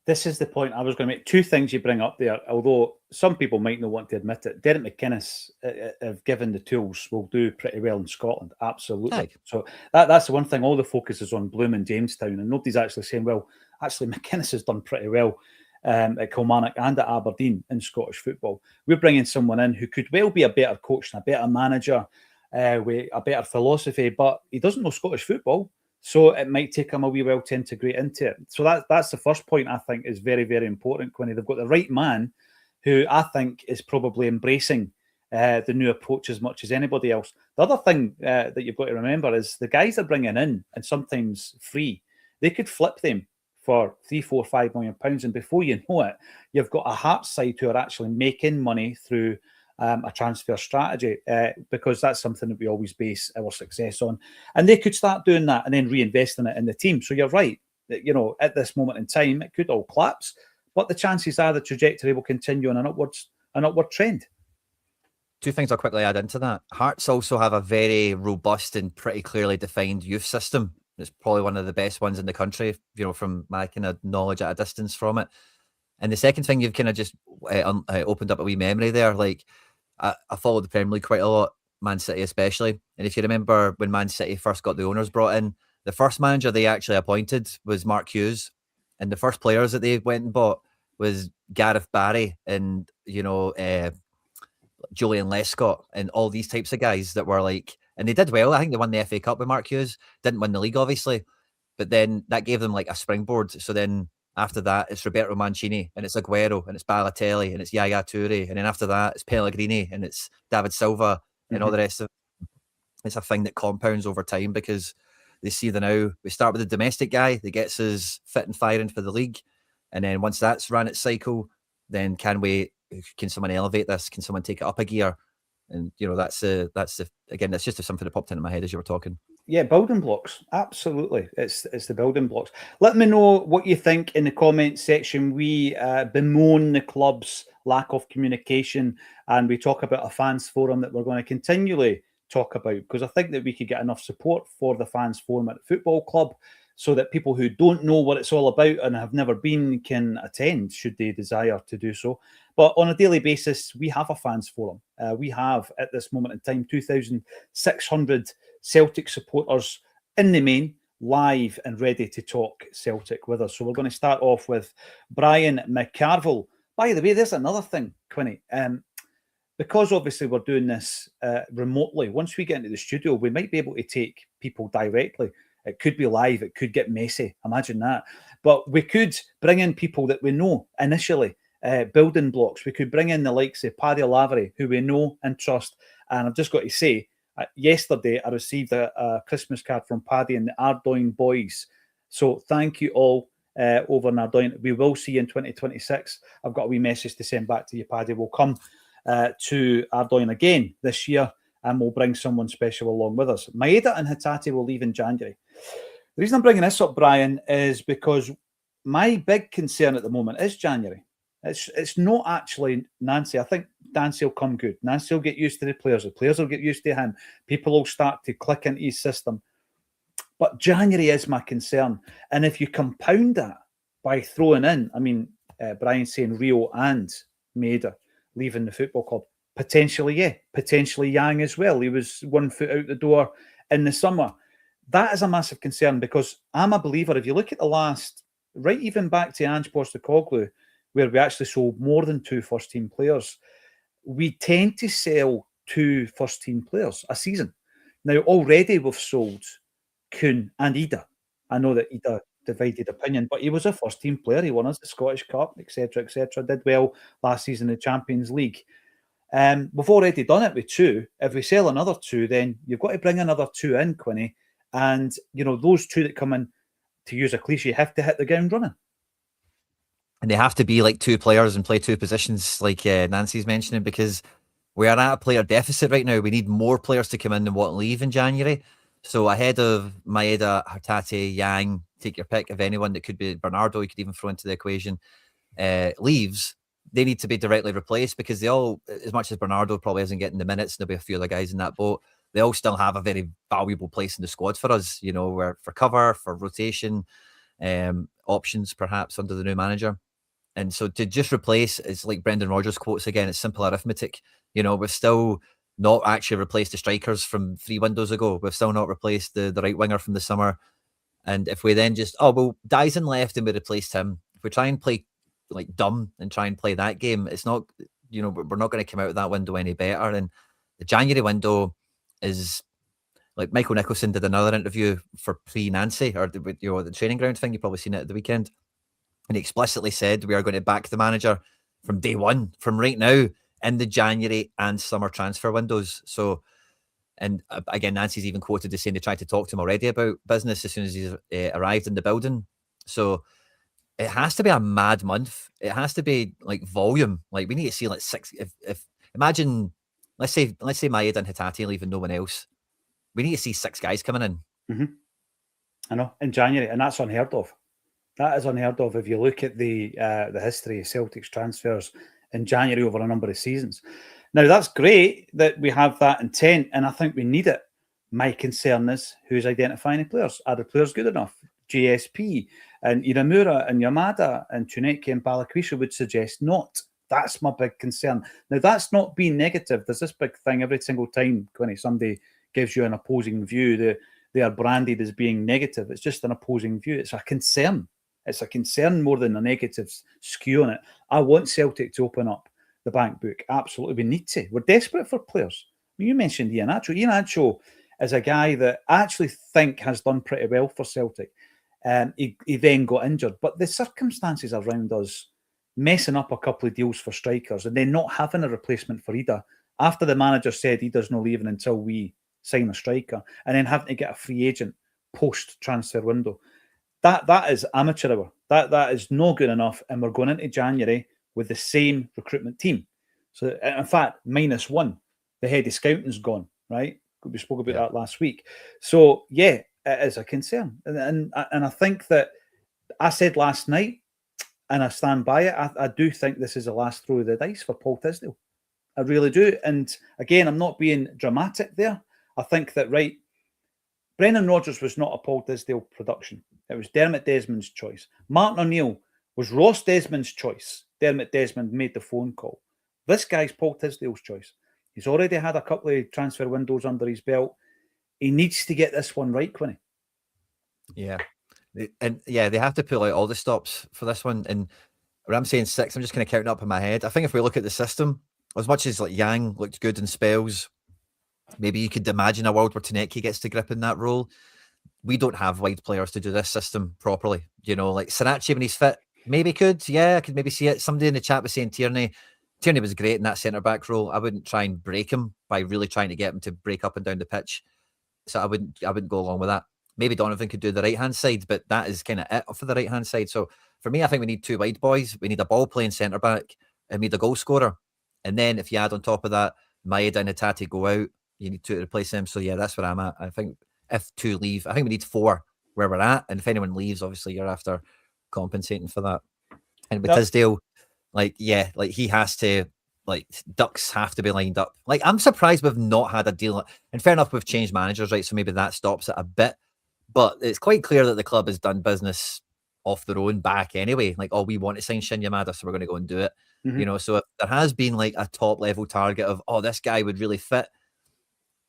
This is the point I was going to make. Two things you bring up there, although some people might not want to admit it. Derek McInnes, if given the tools, will do pretty well in Scotland. Absolutely. Aye. So that's the one thing. All the focus is on Bloom and Jamestown, and nobody's actually saying, well, actually, McInnes has done pretty well at Kilmarnock and at Aberdeen in Scottish football. We're bringing someone in who could well be a better coach and a better manager with a better philosophy, but he doesn't know Scottish football. So it might take them a wee while to integrate into it. So that's the first point I think is very, very important, Quinny. They've got the right man who I think is probably embracing the new approach as much as anybody else. The other thing that you've got to remember is the guys they're bringing in, and sometimes free, they could flip them for £3, £4, £5 million. And before you know it, you've got a Hearts side who are actually making money through a transfer strategy, because that's something that we always base our success on. And they could start doing that and then reinvesting it in the team. So you're right, that, at this moment in time, it could all collapse, but the chances are the trajectory will continue on an upward trend. Two things I'll quickly add into that. Hearts also have a very robust and pretty clearly defined youth system. It's probably one of the best ones in the country, from my kind of knowledge at a distance from it. And the second thing, you've kind of just opened up a wee memory there. Like, I followed the Premier League quite a lot, Man City especially. And if you remember when Man City first got the owners brought in, the first manager they actually appointed was Mark Hughes. And the first players that they went and bought was Gareth Barry and, Julian Lescott and all these types of guys that were like, and they did well. I think they won the FA Cup with Mark Hughes. Didn't win the league, obviously. But then that gave them like a springboard. So then after that, it's Roberto Mancini, and it's Aguero, and it's Balotelli, and it's Yaya Toure, and then after that, it's Pellegrini, and it's David Silva, and all the rest of it. It's a thing that compounds over time, because they see that now we start with the domestic guy that gets us fit and firing for the league, and then once that's ran its cycle, then can someone elevate this? Can someone take it up a gear? And that's just something that popped into my head as you were talking. Yeah, building blocks. Absolutely. It's the building blocks. Let me know what you think in the comments section. We bemoan the club's lack of communication, and we talk about a fans forum that we're going to continually talk about, because I think that we could get enough support for the fans forum at the football club so that people who don't know what it's all about and have never been can attend, should they desire to do so. But on a daily basis, we have a fans forum. We have, at this moment in time, 2,600 Celtic supporters in the main, live and ready to talk Celtic with us. So we're going to start off with Brian McCarville. By the way, there's another thing, Quinny. Because obviously we're doing this remotely, once we get into the studio, we might be able to take people directly. It could be live. It could get messy. Imagine that. But we could bring in people that we know initially, building blocks. We could bring in the likes of Paddy Lavery, who we know and trust. And I've just got to say, yesterday I received a Christmas card from Paddy and the Ardoyne boys. So thank you all over in Ardoyne. We will see you in 2026. I've got a wee message to send back to you, Paddy. We'll come to Ardoyne again this year, and we'll bring someone special along with us. Maeda and Hatate will leave in January. The reason I'm bringing this up, Brian, is because my big concern at the moment is January. It's not actually Nancy. I think Nancy will come good. Nancy will get used to the players will get used to him. People will start to click into his system. But January is my concern. And if you compound that by throwing in, Brian's saying Rio and Maeda leaving the football club. Potentially Yang as well. He was 1 foot out the door in the summer. That is a massive concern, because I'm a believer. If you look at the last right even back to Ange Postecoglou, where we actually sold more than 2 first-team players. We tend to sell 2 first-team players a season. Now, already we've sold Kuhn and Ida. I know that Ida divided opinion, but he was a first-team player. He won us the Scottish Cup, etc., etc. Did well last season in the Champions League. We've already done it with 2. If we sell another 2, then you've got to bring another 2 in, Quinny. And, those 2 that come in, to use a cliche, have to hit the ground running. And they have to be like 2 players and play 2 positions, like Nancy's mentioning, because we are at a player deficit right now. We need more players to come in than what leave in January. So ahead of Maeda, Hatate, Yang, take your pick of anyone that could be Bernardo, you could even throw into the equation, leaves, they need to be directly replaced, because they all, as much as Bernardo probably isn't getting the minutes, there'll be a few other guys in that boat, they all still have a very valuable place in the squad for us, where for cover, for rotation, options perhaps under the new manager. And so to just replace, it's like Brendan Rodgers quotes again, it's simple arithmetic. We've still not actually replaced the strikers from 3 windows ago. We've still not replaced the right winger from the summer. And if we then just, Dyson left and we replaced him, if we try and play like dumb and try and play that game, it's not, we're not going to come out of that window any better. And the January window is, like Michael Nicholson did another interview for pre-Nancy, or the training ground thing, you've probably seen it at the weekend. And he explicitly said we are going to back the manager from day one, from right now, in the January and summer transfer windows. So, and again, Nancy's even quoted as saying they tried to talk to him already about business as soon as he's arrived in the building. So it has to be a mad month. It has to be like volume. Like we need to see like 6. If imagine, let's say Maeda and Hatate leaving, no one else. We need to see 6 guys coming in. Mm-hmm. I know, in January, and that's unheard of. That is unheard of if you look at the history of Celtic's transfers in January over a number of seasons. Now, that's great that we have that intent, and I think we need it. My concern is who's identifying the players. Are the players good enough? GSP and Iramura and Yamada and Tuneki and Balakwisha would suggest not. That's my big concern. Now, that's not being negative. There's this big thing every single time, when somebody gives you an opposing view, they are branded as being negative. It's just an opposing view. It's a concern. It's a concern more than a negative skew on it. I want Celtic to open up the bank book. Absolutely. We need to. We're desperate for players. You mentioned Iheanacho. Iheanacho is a guy that I actually think has done pretty well for Celtic. He then got injured. But the circumstances around us messing up a couple of deals for strikers and then not having a replacement for Ida after the manager said Ida's not leaving until we sign a striker, and then having to get a free agent post-transfer window. That is amateur hour. That is not good enough, and we're going into January with the same recruitment team. So, in fact, -1. The head of scouting's gone, right? We spoke about that last week. So, yeah, it is a concern. And I think that I said last night, and I stand by it, I do think this is the last throw of the dice for Paul Tisdale. I really do. And again, I'm not being dramatic there. I think that, right, Brendan Rodgers was not a Paul Tisdale production. It was Dermot Desmond's choice. Martin O'Neill was Ross Desmond's choice. Dermot Desmond made the phone call. This guy's Paul Tisdale's choice. He's already had a couple of transfer windows under his belt. He needs to get this one right, Quinny. Yeah. And yeah, they have to pull out all the stops for this one. And when I'm saying 6, I'm just kind of counting up in my head. I think if we look at the system, as much as like Yang looked good in spells, maybe you could imagine a world where Tuneki gets to grip in that role. We don't have wide players to do this system properly. Like Sriracha when he's fit, maybe could. Yeah, I could maybe see it. Somebody in the chat was saying Tierney was great in that centre-back role. I wouldn't try and break him by really trying to get him to break up and down the pitch. So I wouldn't go along with that. Maybe Donovan could do the right-hand side, but that is kind of it for the right-hand side. So for me, I think we need 2 wide boys. We need a ball-playing centre-back and we need a goal scorer. And then if you add on top of that, Maeda and Hatate go out, you need 2 to replace them. So yeah, that's where I'm at. I think if 2 leave, I think we need 4 where we're at. And if anyone leaves, obviously you're after compensating for that. And with Tisdale, he has to, ducks have to be lined up. I'm surprised we've not had a deal. And fair enough, we've changed managers, right? So maybe that stops it a bit. But it's quite clear that the club has done business off their own back anyway. We want to sign Shin Yamada, so we're going to go and do it. Mm-hmm. So if there has been a top level target of, this guy would really fit,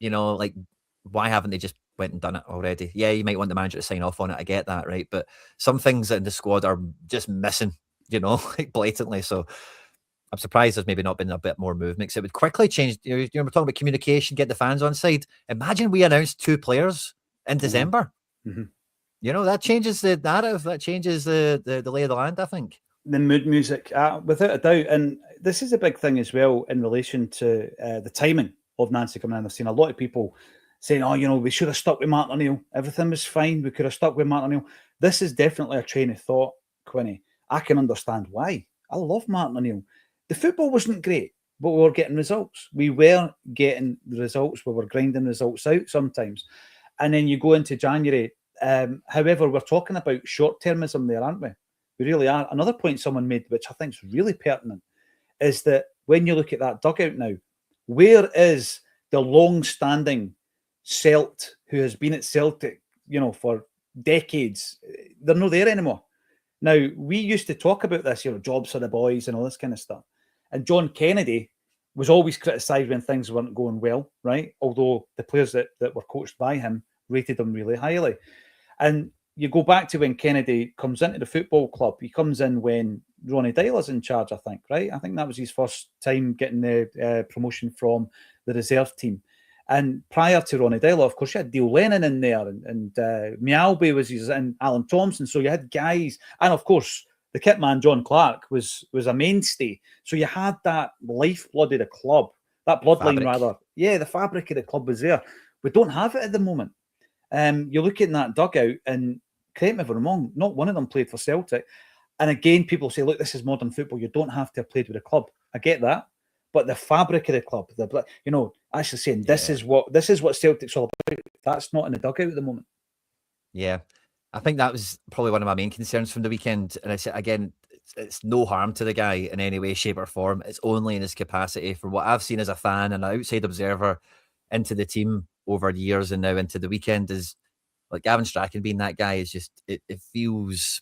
why haven't they just went and done it already. Yeah, you might want the manager to sign off on it. I get that, right? But some things in the squad are just missing, like blatantly. So I'm surprised there's maybe not been a bit more movement, because it would quickly change. We're talking about communication, get the fans on side. Imagine we announced 2 players in December. Mm-hmm. That changes the narrative. That changes the lay of the land, I think. The mood music, without a doubt. And this is a big thing as well in relation to the timing of Nancy coming in. I've seen a lot of people saying, oh, we should have stuck with Martin O'Neill. Everything was fine. We could have stuck with Martin O'Neill. This is definitely a train of thought, Quinny. I can understand why. I love Martin O'Neill. The football wasn't great, but we were getting results. We were getting the results. We were grinding results out sometimes. And then you go into January. However, we're talking about short-termism there, aren't we? We really are. Another point someone made, which I think is really pertinent, is that when you look at that dugout now, where is the long-standing Celt who has been at Celtic, for decades? They're not there anymore. Now, we used to talk about this, jobs for the boys and all this kind of stuff. And John Kennedy was always criticised when things weren't going well, right? Although the players that were coached by him rated him really highly. And you go back to when Kennedy comes into the football club. He comes in when Ronnie Dyler's in charge, I think, right? I think that was his first time getting the promotion from the reserve team. And prior to Ronnie Dyler, of course, you had Neil Lennon in there, and Mialby was his, and Alan Thompson. So you had guys, and of course, the kit man John Clark was a mainstay. So you had that lifeblood of the club, that bloodline rather. Yeah, the fabric of the club was there. We don't have it at the moment. You're looking at that dugout, and correct me if I'm wrong, not one of them played for Celtic. And again, people say, look, this is modern football. You don't have to have played with a club. I get that. But the fabric of the club, actually saying this is what Celtic's all about. That's not in the dugout at the moment. Yeah. I think that was probably one of my main concerns from the weekend. And I said, again, it's no harm to the guy in any way, shape, or form. It's only in his capacity. From what I've seen as a fan and an outside observer into the team over years and now into the weekend, is like Gavin Strachan being that guy is just, it feels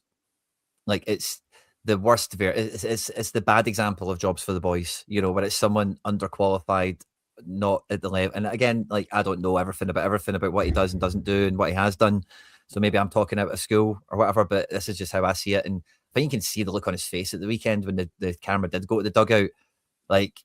like it's the worst. It's the bad example of jobs for the boys, where it's someone underqualified, not at the level. And again, like, I don't know everything about what he does and doesn't do and what he has done. So maybe I'm talking out of school or whatever, but this is just how I see it. And I think you can see the look on his face at the weekend when the camera did go to the dugout. Like,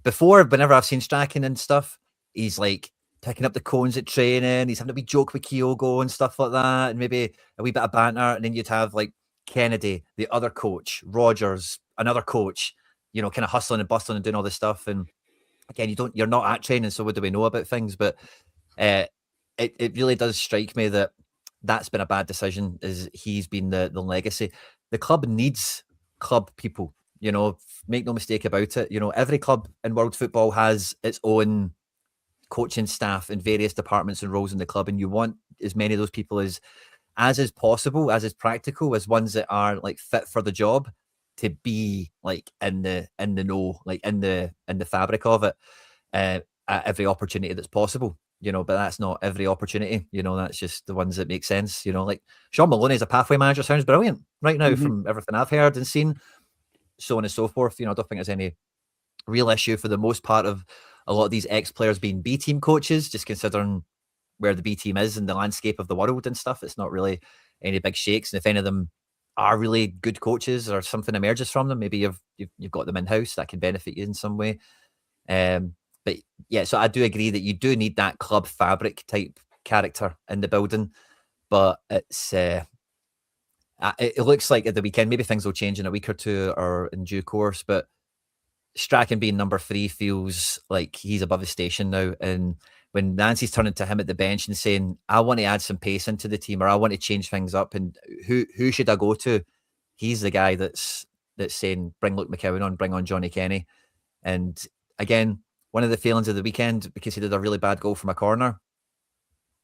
before, whenever I've seen Strachan and stuff, he's like picking up the cones at training. He's having a wee joke with Kyogo and stuff like that, and maybe a wee bit of banter. And then you'd have like Kennedy, the other coach, Rogers, another coach, kind of hustling and bustling and doing all this stuff. And again, you're not at training, so what do we know about things? But it really does strike me that that's been a bad decision. Is he's been the legacy. The club needs club people. Make no mistake about it. Every club in world football has its own coaching staff in various departments and roles in the club, and you want as many of those people as is possible, as is practical, as ones that are like fit for the job, to be like in the know, like in the fabric of it, at every opportunity that's possible. But that's not every opportunity. That's just the ones that make sense. Like Sean Maloney as a pathway manager sounds brilliant right now from everything I've heard and seen, so on and so forth. I don't think there's any real issue for the most part of a lot of these ex-players being B team coaches, just considering where the B team is in the landscape of the world and stuff. It's not really any big shakes. And if any of them are really good coaches or something emerges from them, maybe you've got them in-house that can benefit you in some way. But yeah, so I do agree that you do need that club fabric type character in the building. But it's it looks like at the weekend, maybe things will change in a week or two or in due course, but Strachan being number 3 feels like he's above his station now. And when Nancy's turning to him at the bench and saying, I want to add some pace into the team, or I want to change things up, and who should I go to? He's the guy that's saying, bring Luke McCowan on, bring on Johnny Kenny. And again, one of the failings of the weekend, because he did a really bad goal from a corner,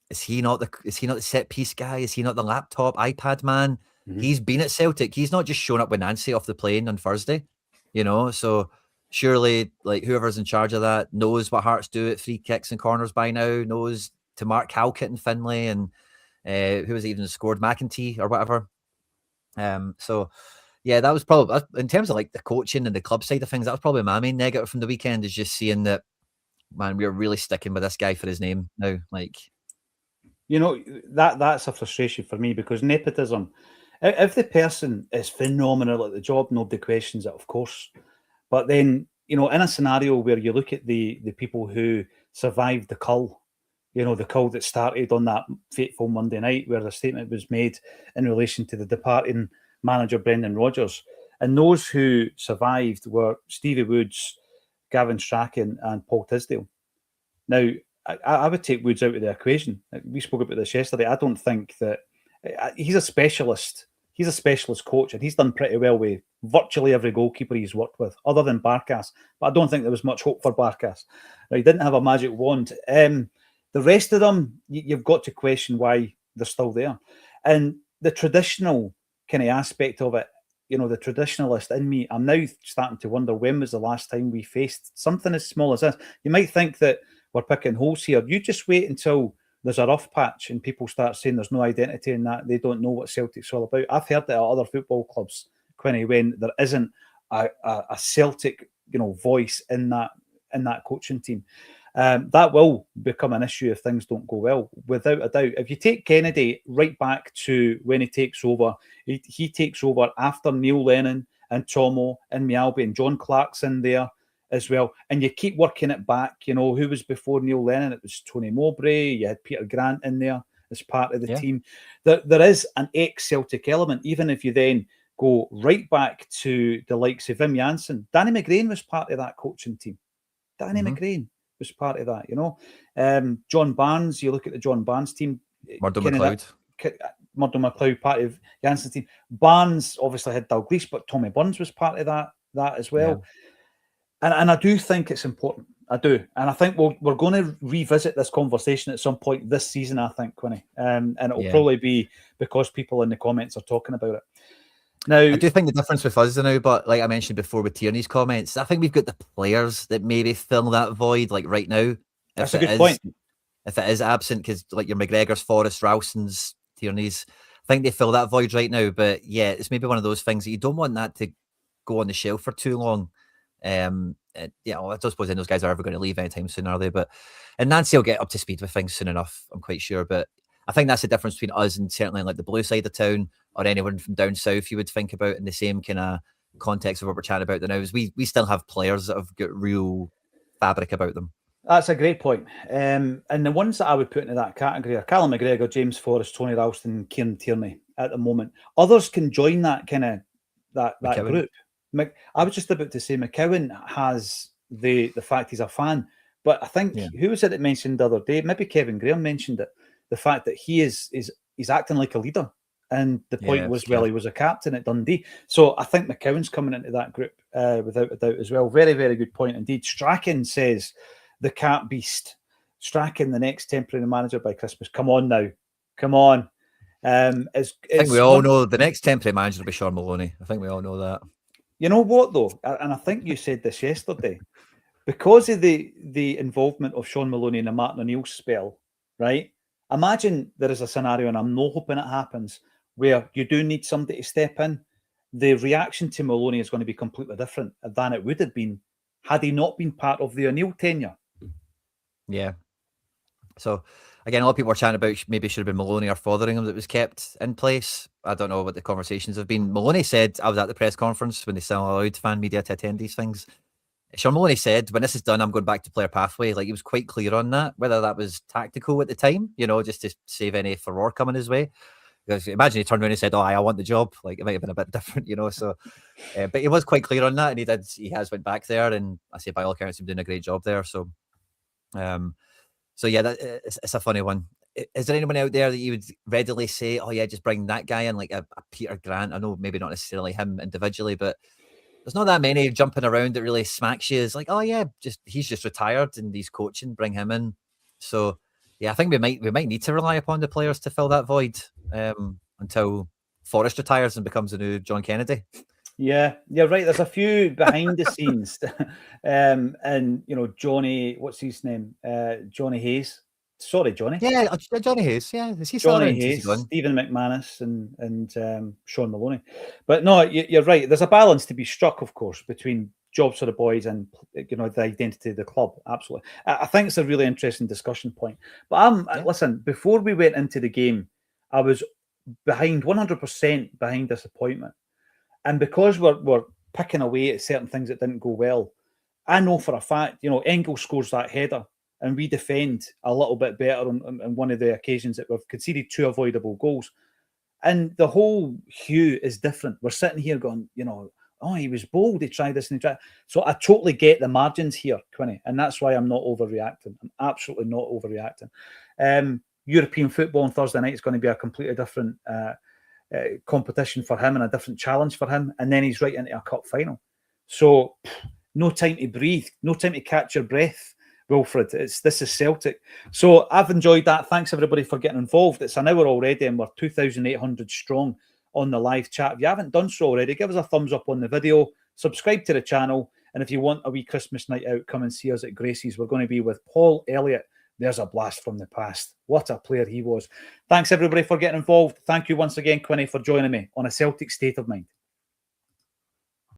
is he not the set piece guy? Is he not the laptop iPad man? He's been at Celtic. He's not just shown up with Nancy off the plane on Thursday, so surely, like, whoever's in charge of that knows what Hearts do at free kicks and corners by now, knows to mark Halkett and Finlay, and who was even scored, McEntee or whatever. So yeah, that was probably, in terms of like the coaching and the club side of things, that was probably my main negative from the weekend, is just seeing that man, we're really sticking with this guy for his name now. Like, you know, that's a frustration for me, because nepotism, if the person is phenomenal at the job, nobody questions it, of course. But then, you know, in a scenario where you look at the people who survived the cull, you know, the cull that started on that fateful Monday night, where the statement was made in relation to the departing manager Brendan Rodgers, and those who survived were Stevie Woods, Gavin Strachan, and Paul Tisdale. Now, I would take Woods out of the equation. We spoke about this yesterday. I don't think that he's a specialist. He's a specialist coach, and he's done pretty well with virtually every goalkeeper he's worked with, other than Barkas. But I don't think there was much hope for Barkas. Now, he didn't have a magic wand. The rest of them, you've got to question why they're still there. And the traditional kind of aspect of it, you know, the traditionalist in me, I'm now starting to wonder, when was the last time we faced something as small as this? You might think that we're picking holes here. You just wait until there's a rough patch and people start saying there's no identity in that. They don't know what Celtic's all about. I've heard that at other football clubs, Quinny, when there isn't a Celtic, you know, voice in that coaching team. That will become an issue if things don't go well, without a doubt. If you take Kennedy right back to when he takes over, he takes over after Neil Lennon and Tomo and Mialbi and John Clarkson there as well. And you keep working it back. You know, who was before Neil Lennon? It was Tony Mowbray. You had Peter Grant in there as part of the team. There is an ex-Celtic element, even if you then go right back to the likes of Wim Jansen. Danny McGrain was part of that coaching team. Danny McGrain was part of that, you know. John Barnes, you look at the John Barnes team. Murdo McLeod, part of Jansen's team. Barnes obviously had Dalglish, but Tommy Burns was part of that as well. And I do think it's important. I do. And I think we're going to revisit this conversation at some point this season, I think, Quinny. And it'll probably be because people in the comments are talking about it. Now, I do think the difference with us now, but like I mentioned before with Tierney's comments, I think we've got the players that maybe fill that void, like right now. That's a good point. If it is absent, because like your McGregor's, Forrest, Ralston's, Tierney's, I think they fill that void right now. But yeah, it's maybe one of those things that you don't want that to go on the shelf for too long. I don't suppose those guys are ever going to leave anytime soon, are they? And Nancy will get up to speed with things soon enough, I'm quite sure. But I think that's the difference between us and certainly like the blue side of town or anyone from down south you would think about in the same kind of context of what we're chatting about now, is we still have players that have got real fabric about them. That's a great point. And the ones that I would put into that category are Callum McGregor, James Forrest, Tony Ralston, Kieran Tierney at the moment. Others can join that kind of that group. I was just about to say McCowan has the fact he's a fan, but I think who was it that mentioned the other day? Maybe Kevin Graham mentioned it. The fact that he's acting like a leader, and the point was, well, he was a captain at Dundee, so I think McCowan's coming into that group without a doubt as well. Very, very good point indeed. Strachan says the cat beast. Strachan, the next temporary manager by Christmas. Come on now, come on. I think we all know the next temporary manager will be Sean Maloney. I think we all know that. You know what, though? And I think you said this yesterday. Because of the involvement of Sean Maloney in the Martin O'Neill spell, right? Imagine there is a scenario, and I'm not hoping it happens, where you do need somebody to step in. The reaction to Maloney is going to be completely different than it would have been had he not been part of the O'Neill tenure. Yeah. So, again, a lot of people were chatting about maybe it should have been Maloney or Fotheringham that was kept in place. I don't know what the conversations have been. Maloney said, I was at the press conference when they still allowed fan media to attend these things. Sean Maloney said, when this is done, I'm going back to player pathway. Like, he was quite clear on that, whether that was tactical at the time, you know, just to save any furore coming his way. Because imagine he turned around and said, I want the job. Like, it might have been a bit different, you know. So, but he was quite clear on that, and he has went back there, and I say by all accounts, he's doing a great job there. So, yeah, it's a funny one. Is there anyone out there that you would readily say, oh yeah, just bring that guy in, like a Peter Grant? I know maybe not necessarily him individually, but there's not that many jumping around that really smacks you as like, oh yeah, he's just retired and he's coaching, bring him in. So yeah, I think we might need to rely upon the players to fill that void until Forrest retires and becomes a new John Kennedy. Yeah, you're right. There's a few behind the scenes, and you know, Johnny, what's his name? Johnny Hayes. Sorry, Johnny. Yeah, Johnny Hayes. Yeah, is he Johnny Hayes, Stephen McManus, and Sean Maloney. But no, you're right. There's a balance to be struck, of course, between jobs for the boys and, you know, the identity of the club. Absolutely. I think it's a really interesting discussion point. But listen, before we went into the game, I was behind 100% behind disappointment. And because we're picking away at certain things that didn't go well, I know for a fact, you know, Engel scores that header and we defend a little bit better on one of the occasions that we've conceded 2 avoidable goals. And the whole hue is different. We're sitting here going, you know, oh, he was bold, he tried this and he tried. So I totally get the margins here, Quinny, and that's why I'm not overreacting. I'm absolutely not overreacting. European football on Thursday night is going to be a completely different competition for him and a different challenge for him. And then he's right into a cup final. So no time to breathe, no time to catch your breath, Wilfred. This is Celtic. So I've enjoyed that. Thanks everybody for getting involved. It's an hour already and we're 2,800 strong on the live chat. If you haven't done so already, give us a thumbs up on the video, subscribe to the channel, and if you want a wee Christmas night out, come and see us at Gracie's. We're going to be with Paul Elliott. There's a blast from the past. What a player he was. Thanks everybody for getting involved. Thank you once again, Quinny, for joining me on A Celtic State of Mind.